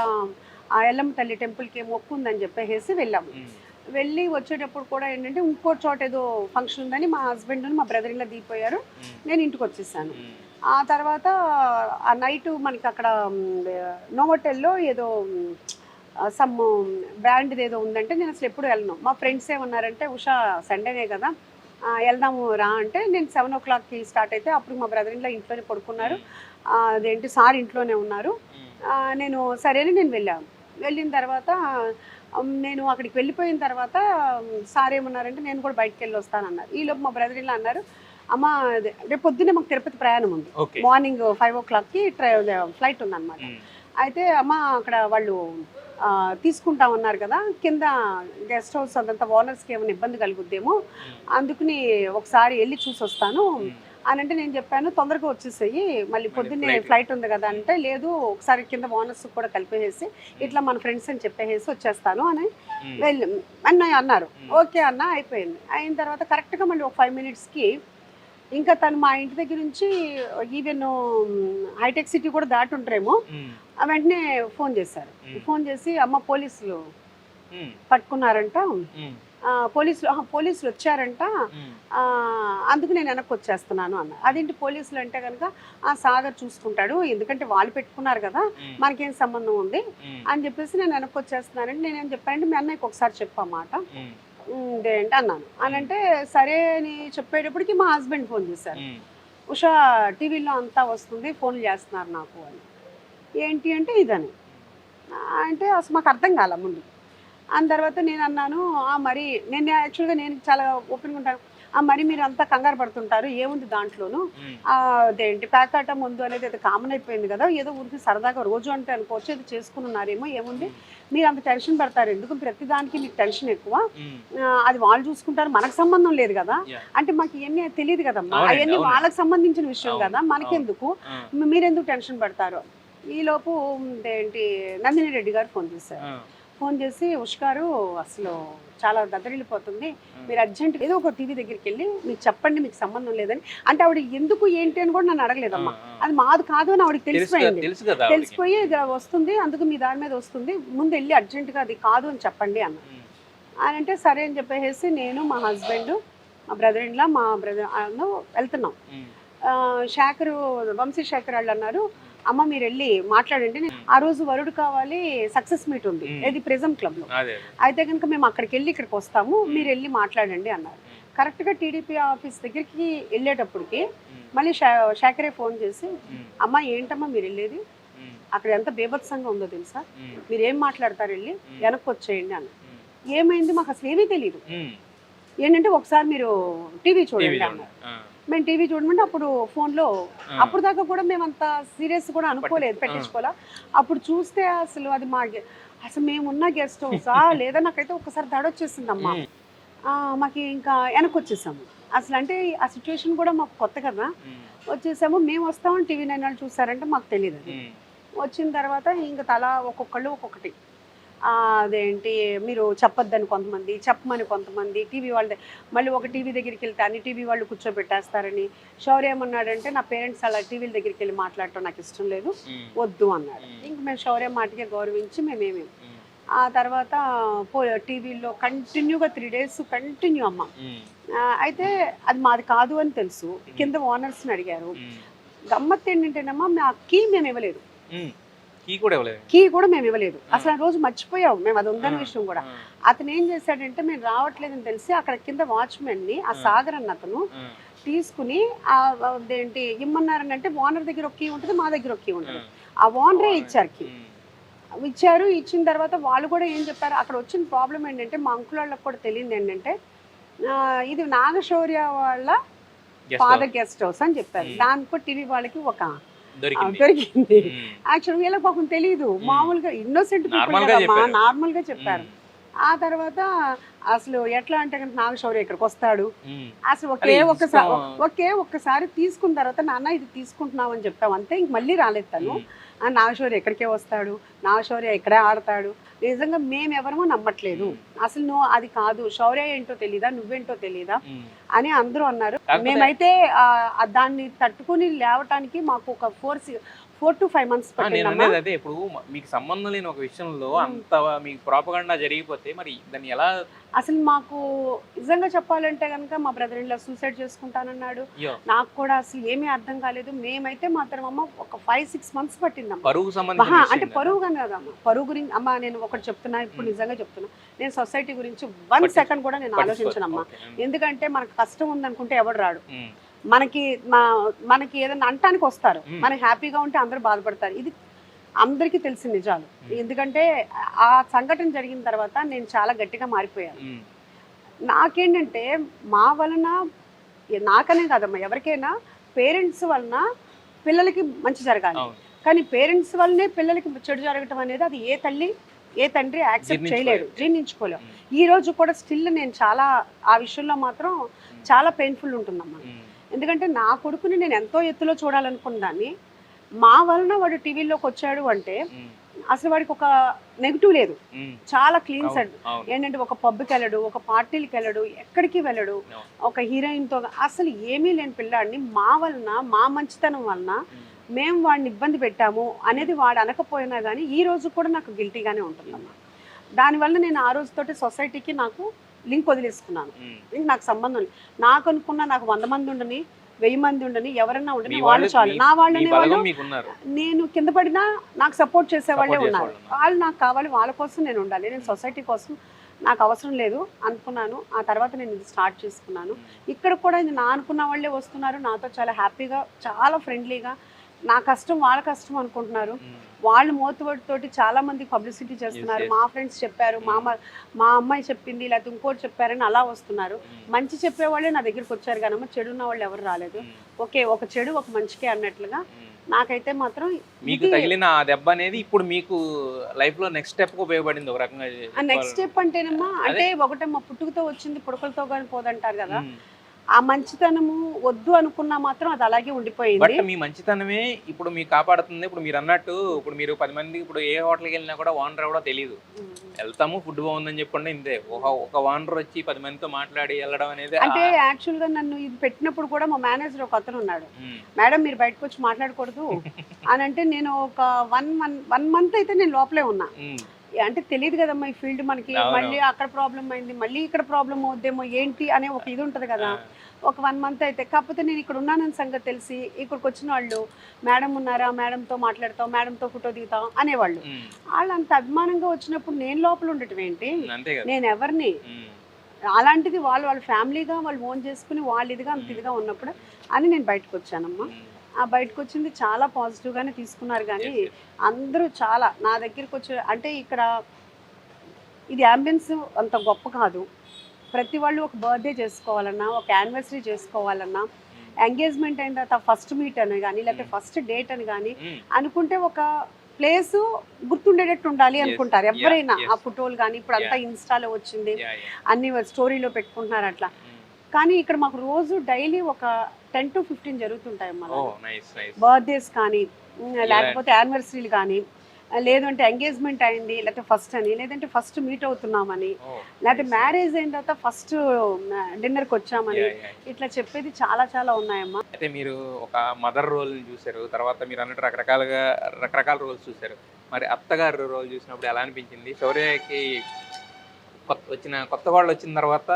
ఆ ఎల్లమ్మ తల్లి టెంపుల్కి మొక్కు ఉందని చెప్పేసి వెళ్ళాము. వెళ్ళి వచ్చేటప్పుడు కూడా ఏంటంటే ఇంకో చోట ఏదో ఫంక్షన్ ఉందని మా హస్బెండ్ మా బ్రదర్ ఇలా దిగిపోయారు, నేను ఇంటికి వచ్చేసాను. ఆ తర్వాత ఆ నైట్ మనకి అక్కడ నోవోటెల్లో ఏదో సమ్ బ్యాండ్ ఏదో ఉందంటే, నేను అసలు ఎప్పుడు వెళ్ళను. మా ఫ్రెండ్స్ ఏమన్నారంటే, ఉషా సండేనే కదా వెళ్దాము రా అంటే, నేను 7 o'clockకి స్టార్ట్ అయితే అప్పుడు మా బ్రదర్ ఇన్లా ఇంట్లోనే పడుకున్నారు, అదేంటి సార్ ఇంట్లోనే ఉన్నారు. నేను సరేనే నేను వెళ్ళాను. వెళ్ళిన తర్వాత నేను అక్కడికి వెళ్ళిపోయిన తర్వాత సార్ ఏమన్నారంటే, నేను కూడా బయటకు వెళ్ళి వస్తానన్నారు. ఈలోపు మా బ్రదర్ ఇన్లా అన్నారు, అమ్మ రేపు పొద్దున్నే మాకు తిరుపతి ప్రయాణం ఉంది, మార్నింగ్ 5 o'clockకి ఫ్లైట్ ఉందన్నమాట. అయితే అమ్మ అక్కడ వాళ్ళు తీసుకుంటామన్నారు కదా, కింద గెస్ట్ హౌస్ అదంతా ఓనర్స్కి ఏమైనా ఇబ్బంది కలుగుద్దేమో, అందుకని ఒకసారి వెళ్ళి చూసి వస్తాను అని అంటే, నేను చెప్పాను తొందరగా వచ్చేసేయి మళ్ళీ పొద్దున్నే ఫ్లైట్ ఉంది కదా అంటే, లేదు ఒకసారి కింద ఓనర్స్ కూడా కలిపేసి ఇట్లా మన ఫ్రెండ్స్ అని చెప్పేసి వచ్చేస్తాను అని అన్నారు. ఓకే అన్న అయిపోయింది. అయిన తర్వాత కరెక్ట్గా మళ్ళీ ఒక 5 minutesకి ఇంకా తను మా ఇంటి దగ్గర నుంచి ఈవెన్ హైటెక్ సిటీ కూడా దాటి ఉంటారేమో, వెంటనే ఫోన్ చేశారు. ఫోన్ చేసి, అమ్మ పోలీసులు పట్టుకున్నారంట, పోలీసులు వచ్చారంట, అందుకు నేను వెనక్కి వచ్చేస్తున్నాను అన్న. అదేంటి పోలీసులు అంటే కనుక, సాగర్ చూసుకుంటాడు, ఎందుకంటే వాళ్ళు పెట్టుకున్నారు కదా, మనకేం సంబంధం ఉంది అని చెప్పేసి నేను వెనక్కి వచ్చేస్తున్నానంటే, నేనేం చెప్పానంటే మీ అన్నయ్యకి ఒకసారి చెప్పమాట ఏంటి అన్నాను. అని అంటే సరే అని చెప్పేటప్పటికి మా హస్బెండ్ ఫోన్ చేశారు, ఉషా టీవీలో అంతా వస్తుంది, ఫోన్లు చేస్తున్నారు నాకు అని. ఏంటి అంటే ఇదని అంటే అసలు మాకు అర్థం కాల ముందు. అని తర్వాత నేను అన్నాను, మరి నేను యాక్చువల్గా నేను చాలా ఓపెన్గా ఉంటాను, మరి మీరు అంతా కంగారు పడుతుంటారు, ఏముంది దాంట్లోనూ, అదేంటి ప్యాకాట ముందు అనేది అది కామన్ అయిపోయింది కదా, ఏదో ఊరికి సరదాగా రోజు అంటే అనుకోవచ్చు, ఏదో చేసుకుని ఉన్నారేమో, ఏముంది మీరు అంత టెన్షన్ పడతారు ఎందుకు, ప్రతిదానికి మీకు టెన్షన్ ఎక్కువ, అది వాళ్ళు చూసుకుంటారు, మనకు సంబంధం లేదు కదా అంటే, మాకు ఇవన్నీ తెలియదు కదమ్మా, అవన్నీ వాళ్ళకి సంబంధించిన విషయం కదా, మనకెందుకు, మీరెందుకు టెన్షన్ పడతారు. ఈలోపు ఏంటి నందిని రెడ్డి గారు ఫోన్ చేశారు. ఫోన్ చేసి ఉష్ గారు అసలు చాలా దద్దరిల్లిపోతుంది, మీరు అర్జెంట్ ఏదో ఒక టీవీ దగ్గరికి వెళ్ళి మీకు చెప్పండి, మీకు సంబంధం లేదని. అంటే ఆవిడ ఎందుకు ఏంటి అని కూడా నన్ను అడగలేదమ్మా, అది మాది కాదు అని ఆవిడకి తెలిసిపోయింది. తెలిసిపోయి ఇది వస్తుంది, అందుకు మీ దాని మీద వస్తుంది, ముందు వెళ్ళి అర్జెంటుగా అది కాదు అని చెప్పండి అన్న. అని అంటే సరే అని చెప్పేసి నేను, మా హస్బెండ్, మా బ్రదర్ ఇన్లా, మా బ్రదర్ వెళ్తున్నాం. శేఖరు, వంశీ శేఖర్ వాళ్ళు అన్నారు, అమ్మ మీరు వెళ్ళి మాట్లాడండి, ఆ రోజు వరుడు కావాలి సక్సెస్ మీట్ ఉంది ఏది ప్రిజం క్లబ్ లో, అయితే కనుక మేము అక్కడికి వెళ్ళి ఇక్కడికి వస్తాము, మీరు వెళ్ళి మాట్లాడండి అన్నారు. కరెక్ట్గా టీడీపీ ఆఫీస్ దగ్గరికి వెళ్ళేటప్పటికి మళ్ళీ శేఖరే ఫోన్ చేసి, అమ్మ ఏంటమ్మా మీరు వెళ్ళేది, అక్కడ ఎంత బేభత్సంగా ఉందో తెలుసా, మీరు ఏం మాట్లాడతారు, వెళ్ళి వెనక్కి వచ్చేయండి అన్న. ఏమైంది మాకు అసలు ఏమీ తెలియదు, ఏంటంటే ఒకసారి మీరు టీవీ చూడండి అన్నారు. మేము టీవీ చూడమంటే అప్పుడు ఫోన్లో, అప్పుడు దాకా కూడా మేము అంత సీరియస్ కూడా అనుకోలేదు, పెట్టించుకోవాలా. అప్పుడు చూస్తే అసలు అది అసలు మేమున్న గెస్ట్ హౌసా లేదా నాకైతే ఒక్కసారి దడొచ్చేసిందమ్మా. మాకు ఇంకా వెనక్కి వచ్చేసాము. అసలు అంటే ఆ సిచ్యువేషన్ కూడా మాకు కొత్త కదా, వచ్చేసాము. మేము వస్తామని టీవీ 9 వాళ్ళు చూసారంటే మాకు తెలియదు. అది వచ్చిన తర్వాత ఇంకా తలా ఒక్కొక్కళ్ళు ఒక్కొక్కటి, అదేంటి మీరు చెప్పొద్దని కొంతమంది, చెప్పమని కొంతమంది, టీవీ వాళ్ళ మళ్ళీ ఒక టీవీ దగ్గరికి వెళ్తే అన్ని టీవీ వాళ్ళు కూర్చోబెట్టేస్తారని. శౌర్య ఏమన్నాడంటే నా పేరెంట్స్ అలా టీవీల దగ్గరికి వెళ్ళి మాట్లాడటం నాకు ఇష్టం లేదు, వద్దు అన్నాడు. ఇంక మేము శౌర్య మాటకే గౌరవించి మేమేమి ఆ తర్వాత టీవీలో కంటిన్యూగా 3 days కంటిన్యూ అమ్మ. అయితే అది మాది కాదు అని తెలుసు, కింద ఓనర్స్ని అడిగారు. గమ్మత్ ఏంటంటేనమ్మా మా కీ మేము ఇవ్వలేదు, కీ కూడా మేము ఇవ్వలేదు. అసలు ఆ రోజు మర్చిపోయాం మేము, అది ఉందని విషయం కూడా. అతను ఏం చేశాడంటే మేము రావట్లేదని తెలిసి అక్కడ కింద వాచ్మెన్ని, ఆ సాగర్ అన్న అతను తీసుకుని అదేంటి ఇమ్మన్నారని, అంటే ఓనర్ దగ్గర ఒక కీ ఉంటుంది, మా దగ్గర ఒక కీ ఉంటుంది. ఆ ఓనరే ఇచ్చారు కీ, ఇచ్చారు. ఇచ్చిన తర్వాత వాళ్ళు కూడా ఏం చెప్పారు, అక్కడ వచ్చిన ప్రాబ్లం ఏంటంటే మా అంకుల్ వాళ్ళకి కూడా తెలియదు ఏంటంటే ఇది నాగశౌర్య వాళ్ళ ఫాదర్ గెస్ట్ హౌస్ అని చెప్పారు. దానికో టీవీ వాళ్ళకి ఒక దొరికింది. యాక్చువల్ వీళ్ళకి పాపం తెలియదు, మామూలుగా ఇన్నోసెంట్ పీపుల్ నార్మల్ గా చెప్పారు. ఆ తర్వాత అసలు ఎట్లా అంటే కనుక నాగశౌర్య ఇక్కడికి వస్తాడు, అసలు ఒకే ఒక్కసారి తీసుకున్న తర్వాత నాన్న ఇది తీసుకుంటున్నావు అని చెప్పావు అంతే, ఇంక మళ్ళీ రాలేదు తను. నాగశౌర్య ఎక్కడికే వస్తాడు, నాగశౌర్య ఇక్కడే ఆడతాడు. నిజంగా మేమెవరమో నమ్మట్లేదు, అసలు నువ్వు అది కాదు, శౌర్య ఏంటో తెలీదా, నువ్వేంటో తెలీదా అని అందరూ అన్నారు. మేమైతే దాన్ని తట్టుకుని లేవటానికి మాకు ఒక 4 to 5 months పట్టింది. అదే ఇప్పుడు మీకు సంబంధం లేని ఒక విషయంలో అంత మీకు ప్రాపగండా జరిగిపోతే మరి దాన్ని ఎలా? అసలు మాకు నిజంగా చెప్పాలంటే కనుక మా బ్రదర్ ఇన్ లా సూసైడ్ చేసుకుంటానన్నాడు. నాకు కూడా అసలు ఏమీ అర్థం కాలేదు. మేమైతే మాత్రం అమ్మ ఒక 5-6 months పట్టిందమ్మా. అంటే పరువు కానీ కదమ్మా, పరువు గురించి అమ్మ నేను ఒకటి చెప్తున్నా, ఇప్పుడు నిజంగా చెప్తున్నా, నేను సొసైటీ గురించి 1 second కూడా నేను ఆలోచించనమ్మా. ఎందుకంటే మనకు కష్టం ఉందనుకుంటే ఎవడు రాడు, మనకి ఏదైనా అంటానికి వస్తారు, మనకి హ్యాపీగా ఉంటే అందరూ బాధపడతారు. ఇది అందరికీ తెలిసిన నిజాలు. ఎందుకంటే ఆ సంఘటన జరిగిన తర్వాత నేను చాలా గట్టిగా మారిపోయాను. నాకేంటంటే మా వలన, నాకనే కాదమ్మా ఎవరికైనా, పేరెంట్స్ వలన పిల్లలకి మంచి జరగాలి, కానీ పేరెంట్స్ వల్లనే పిల్లలకి చెడు జరగటం అనేది అది ఏ తల్లి ఏ తండ్రి యాక్సెప్ట్ చేయలేడు, జీర్ణించుకోలేవు. ఈ రోజు కూడా స్టిల్ నేను చాలా ఆ విషయంలో మాత్రం చాలా పెయిన్ఫుల్ ఉంటుందమ్మా. ఎందుకంటే నా కొడుకుని నేను ఎంతో ఎత్తులో చూడాలనుకున్న దాన్ని, మా వలన వాడు టీవీలోకి వచ్చాడు అంటే అసలు వాడికి ఒక నెగిటివ్ లేదు, చాలా క్లీన్ సెట్. ఏంటంటే ఒక పబ్కి వెళ్ళడు, ఒక పార్టీలకి వెళ్ళడు, ఎక్కడికి వెళ్ళడు, ఒక హీరోయిన్తో అసలు ఏమీ లేని పిల్లాడిని మా వలన, మా మంచితనం వలన మేము వాడిని ఇబ్బంది పెట్టాము అనేది వాడు అనకపోయినా కానీ ఈ రోజు కూడా నాకు గిల్టీగానే ఉంటుందమ్మా. దానివల్ల నేను ఆ రోజుతోటి సొసైటీకి నాకు లింక్ వదిలేసుకున్నాను. ఇంక నాకు సంబంధం లేదు. నాకు అనుకున్నా నాకు 100 మంది ఉండని, 1000 మంది ఉండని, ఎవరన్నా ఉండని, వాళ్ళు చాలు. నా వాళ్ళనే వాళ్ళు, నేను కింద పడినా నాకు సపోర్ట్ చేసే వాళ్ళే ఉన్నారు. వాళ్ళు నాకు కావాలి, వాళ్ళ కోసం నేను ఉండాలి, నేను సొసైటీ కోసం నాకు అవసరం లేదు అనుకున్నాను. ఆ తర్వాత నేను ఇది స్టార్ట్ చేసుకున్నాను. ఇక్కడ కూడా నా అనుకున్న వాళ్ళే వస్తున్నారు, నాతో చాలా హ్యాపీగా, చాలా ఫ్రెండ్లీగా, నా కష్టం వాళ్ళ కష్టం అనుకుంటున్నారు. వాళ్ళు మోతుబడితోటి చాలా మంది పబ్లిసిటీ చేస్తున్నారు. మా ఫ్రెండ్స్ చెప్పారు, మా అమ్మాయి చెప్పింది, లేకపోతే ఇంకోటి చెప్పారని అలా వస్తున్నారు. మంచి చెప్పేవాళ్ళే నా దగ్గరికి వచ్చారు కానీ చెడు ఉన్న వాళ్ళు ఎవరు రాలేదు. ఓకే, ఒక చెడు ఒక మంచికే అన్నట్లుగా. నాకైతే మాత్రం మీకు తగిలిన ఆ దెబ్బ అనేది ఇప్పుడు మీకు లైఫ్ లో నెక్స్ట్ స్టెప్ ఉపయోగపడింది ఒక రకంగా. నెక్స్ట్ స్టెప్ అంటేనమ్మా, అంటే ఒకటేమో పుట్టుకతో వచ్చింది పుడకలతో కానీ పోదంటారు కదా. ఆ మంచితనము వద్దు అనుకున్నా మాత్రం అది అలాగే ఉండిపోయింది. బట్ మీ మంచితనమే ఇప్పుడు మీకు కాపాడుతుంది. ఇప్పుడు మీరు అన్నట్టు ఇప్పుడు మీరు 10 మంది ఇప్పుడు ఏ హోటల్కి వెళ్ళినా కూడా ఓనర్ ఎవడో తెలియదు. వెళ్తాము ఫుడ్ బాగుందని చెప్పండి ఇంతే. ఒక ఓనర్ వచ్చి 10 మందితో మాట్లాడి వెళ్ళడం అనేది అంటే యాక్చువల్ గా నన్ను ఇది పెట్టినప్పుడు కూడా మా మేనేజర్ ఒక అతను ఉన్నాడు. మేడం మీరు బయటకు వచ్చి మాట్లాడకూడదు అని అంటే నేను ఒక 1 మంత్ అయితే నేను లోపలే ఉన్నా. అంటే తెలియదు కదమ్మా ఈ ఫీల్డ్ మనకి, మళ్ళీ అక్కడ ప్రాబ్లం అయింది, మళ్ళీ ఇక్కడ ప్రాబ్లం అవుద్దేమో ఏంటి అనే ఒక ఇది ఉంటుంది కదా. ఒక 1 మంత్ అయితే, కాకపోతే నేను ఇక్కడ ఉన్నానని సంగతి తెలిసి ఇక్కడికి వచ్చిన వాళ్ళు మేడం ఉన్నారా, మేడంతో మాట్లాడతాం, మేడంతో ఫోటో దిగుతాం అనేవాళ్ళు. వాళ్ళు అంత అభిమానంగా వచ్చినప్పుడు నేను లోపల ఉండటం ఏంటి, నేను ఎవరిని, అలాంటిది వాళ్ళ ఫ్యామిలీగా వాళ్ళు ఓన్ చేసుకుని వాళ్ళు ఇదిగా అంత ఇదిగా ఉన్నప్పుడు అని నేను బయటకు వచ్చానమ్మా. ఆ బయటకు వచ్చింది చాలా పాజిటివ్గానే తీసుకున్నారు. కానీ అందరూ చాలా నా దగ్గరికి వచ్చి, అంటే ఇక్కడ ఇది అంబియన్స్ అంత గొప్ప కాదు. ప్రతి వాళ్ళు ఒక బర్త్డే చేసుకోవాలన్నా, ఒక యానివర్సరీ చేసుకోవాలన్నా, ఎంగేజ్మెంట్ అయిన తర్వాత ఫస్ట్ మీట్ అని కానీ లేకపోతే ఫస్ట్ డేట్ అని కానీ అనుకుంటే ఒక ప్లేస్ గుర్తుండేటట్టు ఉండాలి అనుకుంటారు ఎవరైనా. ఆ ఫోటోలు కానీ ఇప్పుడు అంతా ఇన్స్టాలో వచ్చింది, అన్ని స్టోరీలో పెట్టుకుంటున్నారు అట్లా. కానీ ఇక్కడ మాకు రోజు డైలీ ఒక 10 to 15 జరుగుతుంటాయి అన్నమాట. బర్త్డేస్ కానీ లేకపోతే యానివర్సరీలు కానీ, లేదంటే ఎంగేజ్మెంట్ అయింది లేకపోతే ఫస్ట్ అని, లేదంటే ఫస్ట్ మీట్ అవుతున్నామని, లేకపోతే మ్యారేజ్ అయిన తర్వాత ఫస్ట్ డిన్నర్కి వచ్చామని, ఇట్లా చెప్పేది చాలా చాలా ఉన్నాయమ్మా. అయితే మీరు ఒక మదర్ రోల్ చూసారు, తర్వాత మీరు అన్నట్టు రకరకాల రోల్స్ చూసారు. మరి అత్తగారు రోల్ చూసినప్పుడు ఎలా అనిపించింది? శౌర్యకి కొత్త వాళ్ళు వచ్చిన తర్వాత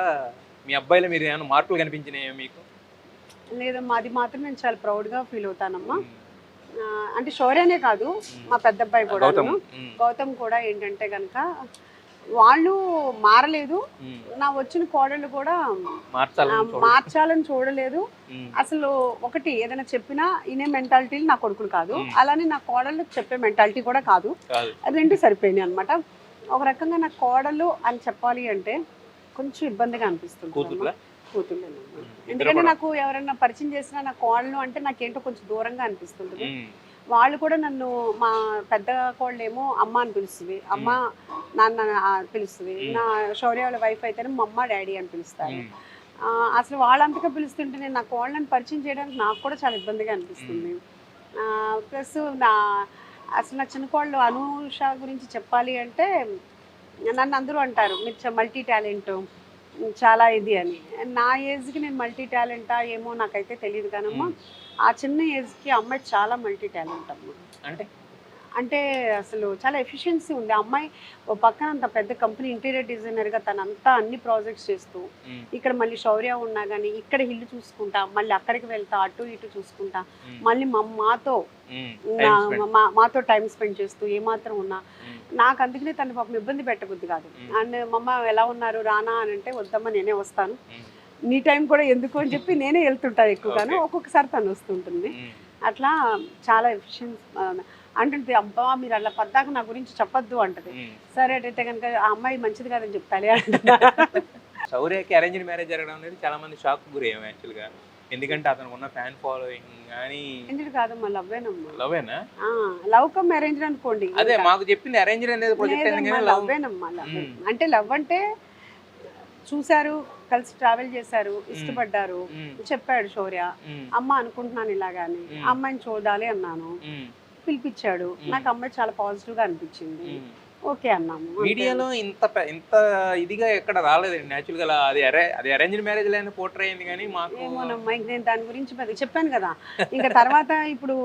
మీ అబ్బాయిలో మీరు ఏమైనా మార్పులు కనిపించినాయో మీకు? లేదమ్మా, అది మాత్రం నేను చాలా ప్రౌడ్గా ఫీల్ అవుతానమ్మా. అంటే శౌర్యనే కాదు, మా పెద్ద అబ్బాయి కూడా, గౌతమ్ కూడా ఏంటంటే కనుక వాళ్ళు మారలేదు. నా వచ్చిన కోడళ్ళు కూడా మార్చాలని చూడలేదు. అసలు ఒకటి ఏదైనా చెప్పినా ఇనే మెంటాలిటీ నా కొడుకులు కాదు, అలానే నా కోడళ్ళు చెప్పే మెంటాలిటీ కూడా కాదు. అది రెండు సరిపోయినాయి అనమాట. ఒక రకంగా నా కోడలు అని చెప్పాలి అంటే కొంచెం ఇబ్బందిగా అనిపిస్తుంది కూతుళ్ళేనమ్మా. ఎందుకంటే నాకు ఎవరైనా పరిచయం చేసినా నా కోడలు అంటే నాకేంటో కొంచెం దూరంగా అనిపిస్తుంటుంది. వాళ్ళు కూడా నన్ను, మా పెద్ద కోళ్ళేమో అమ్మ అని పిలుస్తుంది, అమ్మ నాన్న పిలుస్తుంది. నా శౌర్య వాళ్ళ వైఫ్ అయితేనే మా అమ్మ డాడీ అని పిలుస్తారు. అసలు వాళ్ళంతగా పిలుస్తుంటే నేను నా కోళ్ళని పరిచయం చేయడానికి నాకు కూడా చాలా ఇబ్బందిగా అనిపిస్తుంది. ప్లస్ అసలు నా చిన్న కోళ్ళు అనూష గురించి చెప్పాలి అంటే నన్ను అందరూ అంటారు మీరు మల్టీ టాలెంట్ చాలా ఇది అని. నా ఏజ్కి నేను మల్టీ టాలెంటా ఏమో నాకైతే తెలియదు కానమ్మా, ఆ చిన్న ఏజ్కి అమ్మాయి చాలా మల్టీ టాలెంట్ అమ్మా. అంటే అసలు చాలా ఎఫిషియన్సీ ఉంది ఆ అమ్మాయి. ఓ పక్కన అంత పెద్ద కంపెనీ ఇంటీరియర్ డిజైనర్గా తనంతా అన్ని ప్రాజెక్ట్స్ చేస్తూ, ఇక్కడ మళ్ళీ శౌర్య ఉన్నా కానీ ఇక్కడ ఇల్లు చూసుకుంటా, మళ్ళీ అక్కడికి వెళ్తా, అటు ఇటు చూసుకుంటా, మళ్ళీ మాతో టైం స్పెండ్ చేస్తూ ఏమాత్రం ఉన్నా నాకు అందుకనే తను పాపం ఇబ్బంది పెట్టబుద్ది కాదు. అండ్ మమ్మ ఎలా ఉన్నారు రానా అని అంటే వద్దమ్మా నేనే వస్తాను, నీ టైం కూడా ఎందుకు అని చెప్పి నేనే వెళ్తుంటాను ఎక్కువగాను. ఒక్కొక్కసారి తను వస్తుంటుంది. అట్లా చాలా ఎఫిషియన్స్ అంటుంది. అబ్బా మీరు అలా పద్దాక నా గురించి చెప్పొద్దు అంటది. సరే అయితే కనుక ఆ అమ్మాయి మంచిది కాదని చెప్తాలే అంటున్నా. శౌర్యకి అరేంజ్డ్ మ్యారేజ్ జరగడం అనేది చాలా మంది షాక్ గురయ్యాం యాక్చువల్గా. ఎందుకంటే అతనికి ఉన్న ఫ్యాన్ ఫాలోయింగ్ కానీ. అరేంజ్డ్ కాదమ్మా, లవ్వేనమ్మా. లవ్వేనా? లవ్ కమ్ అరేంజ్డ్ అనుకోండి. అదే మాకు చెప్పింది అరేంజ్డ్ అనేది ప్రాజెక్ట్ అయింది కానీ లవ్వేనమ్మా. అంటే లవ్ అంటే చూశారు, కలిసి ట్రావెల్ చేశారు, ఇష్టపడ్డారు, చెప్పాడు శౌర్య అమ్మ అనుకుంటున్నాను ఇలాగాని, అమ్మాయిని చూడాలి అన్నాను, పిలిపించాడు. నాకు అమ్మాయి చాలా పాజిటివ్ గా అనిపించింది, ఓకే అన్నాము. మీడియాలో ఇంత ఇదిగా ఎక్కడ రాలేదండి యాక్చువల్గా. అది అరేంజ్డ్ మ్యారేజ్ లేని పోర్ట్రే అయింది కానీ మాకు ఏమోనమ్మా, నేను దాని గురించి చెప్పాను కదా. ఇంకా తర్వాత ఇప్పుడు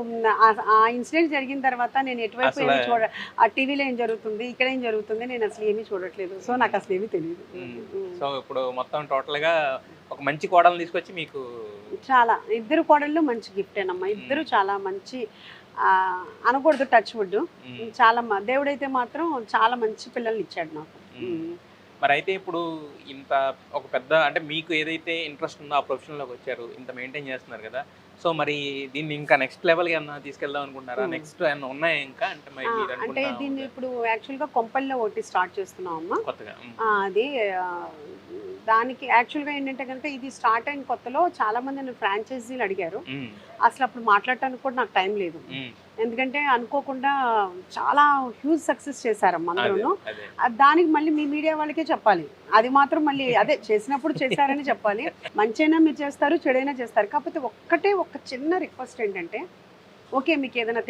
ఆ ఇన్సిడెంట్ జరిగిన తర్వాత నేను ఎటువైపు ఏమి ఆ టీవీలో ఏం జరుగుతుంది, ఇక్కడ ఏం జరుగుతుంది, నేను అసలు ఏమీ చూడట్లేదు. సో నాకు అసలు ఏమీ తెలియదు. సో ఇప్పుడు మొత్తం టోటల్ గా ఒక మంచి కోడలు తీసుకొచ్చి మీకు చాలా, ఇద్దరు కోడళ్ళు మంచి గిఫ్టేనమ్మా. ఇద్దరు చాలా మంచి, అనకూడదు టచ్ వుడ్, చాలా దేవుడైతే మాత్రం చాలా మంచి పిల్లల్ని ఇచ్చాడు నాకు. మరి అయితే ఇప్పుడు ఇంత ఒక పెద్ద అంటే మీకు ఏదైతే ఇంట్రెస్ట్ ఉందో ఆ ప్రొఫెషన్లోకి వచ్చారు, ఇంత మెయింటైన్ చేస్తున్నారు కదా. సో మరి దీన్ని ఇంకా నెక్స్ట్ లెవెల్కి ఏమన్నా తీసుకెళ్దాం అనుకుంటారా? నెక్స్ట్ ఏమన్నా ఉన్నాయా ఇంకా? అంటే దీన్ని ఇప్పుడు యాక్చువల్గా కొంపల్లో ఒకటి స్టార్ట్ చేస్తున్నాం అమ్మా కొత్తగా. అది దానికి యాక్చువల్గా ఏంటంటే కనుక ఇది స్టార్ట్ అయిన కొత్తలో చాలా మంది నన్ను ఫ్రాంచైజీలు అడిగారు. అసలు అప్పుడు మాట్లాడటానికి కూడా నాకు టైం లేదు. ఎందుకంటే అనుకోకుండా చాలా హ్యూజ్ సక్సెస్ చేశారమ్మ అందరూ. అదే దానికి మళ్ళీ మీ మీడియా వాళ్ళకే చెప్పాలి. అది మాత్రం మళ్ళీ అదే చేసినప్పుడు చేశారని చెప్పాలి. మంచైనా మీరు చేస్తారు, చెడైనా చేస్తారు. కాకపోతే ఒక చిన్న రిక్వెస్ట్ ఏంటంటే, ఓకే మీకు ఏదైనా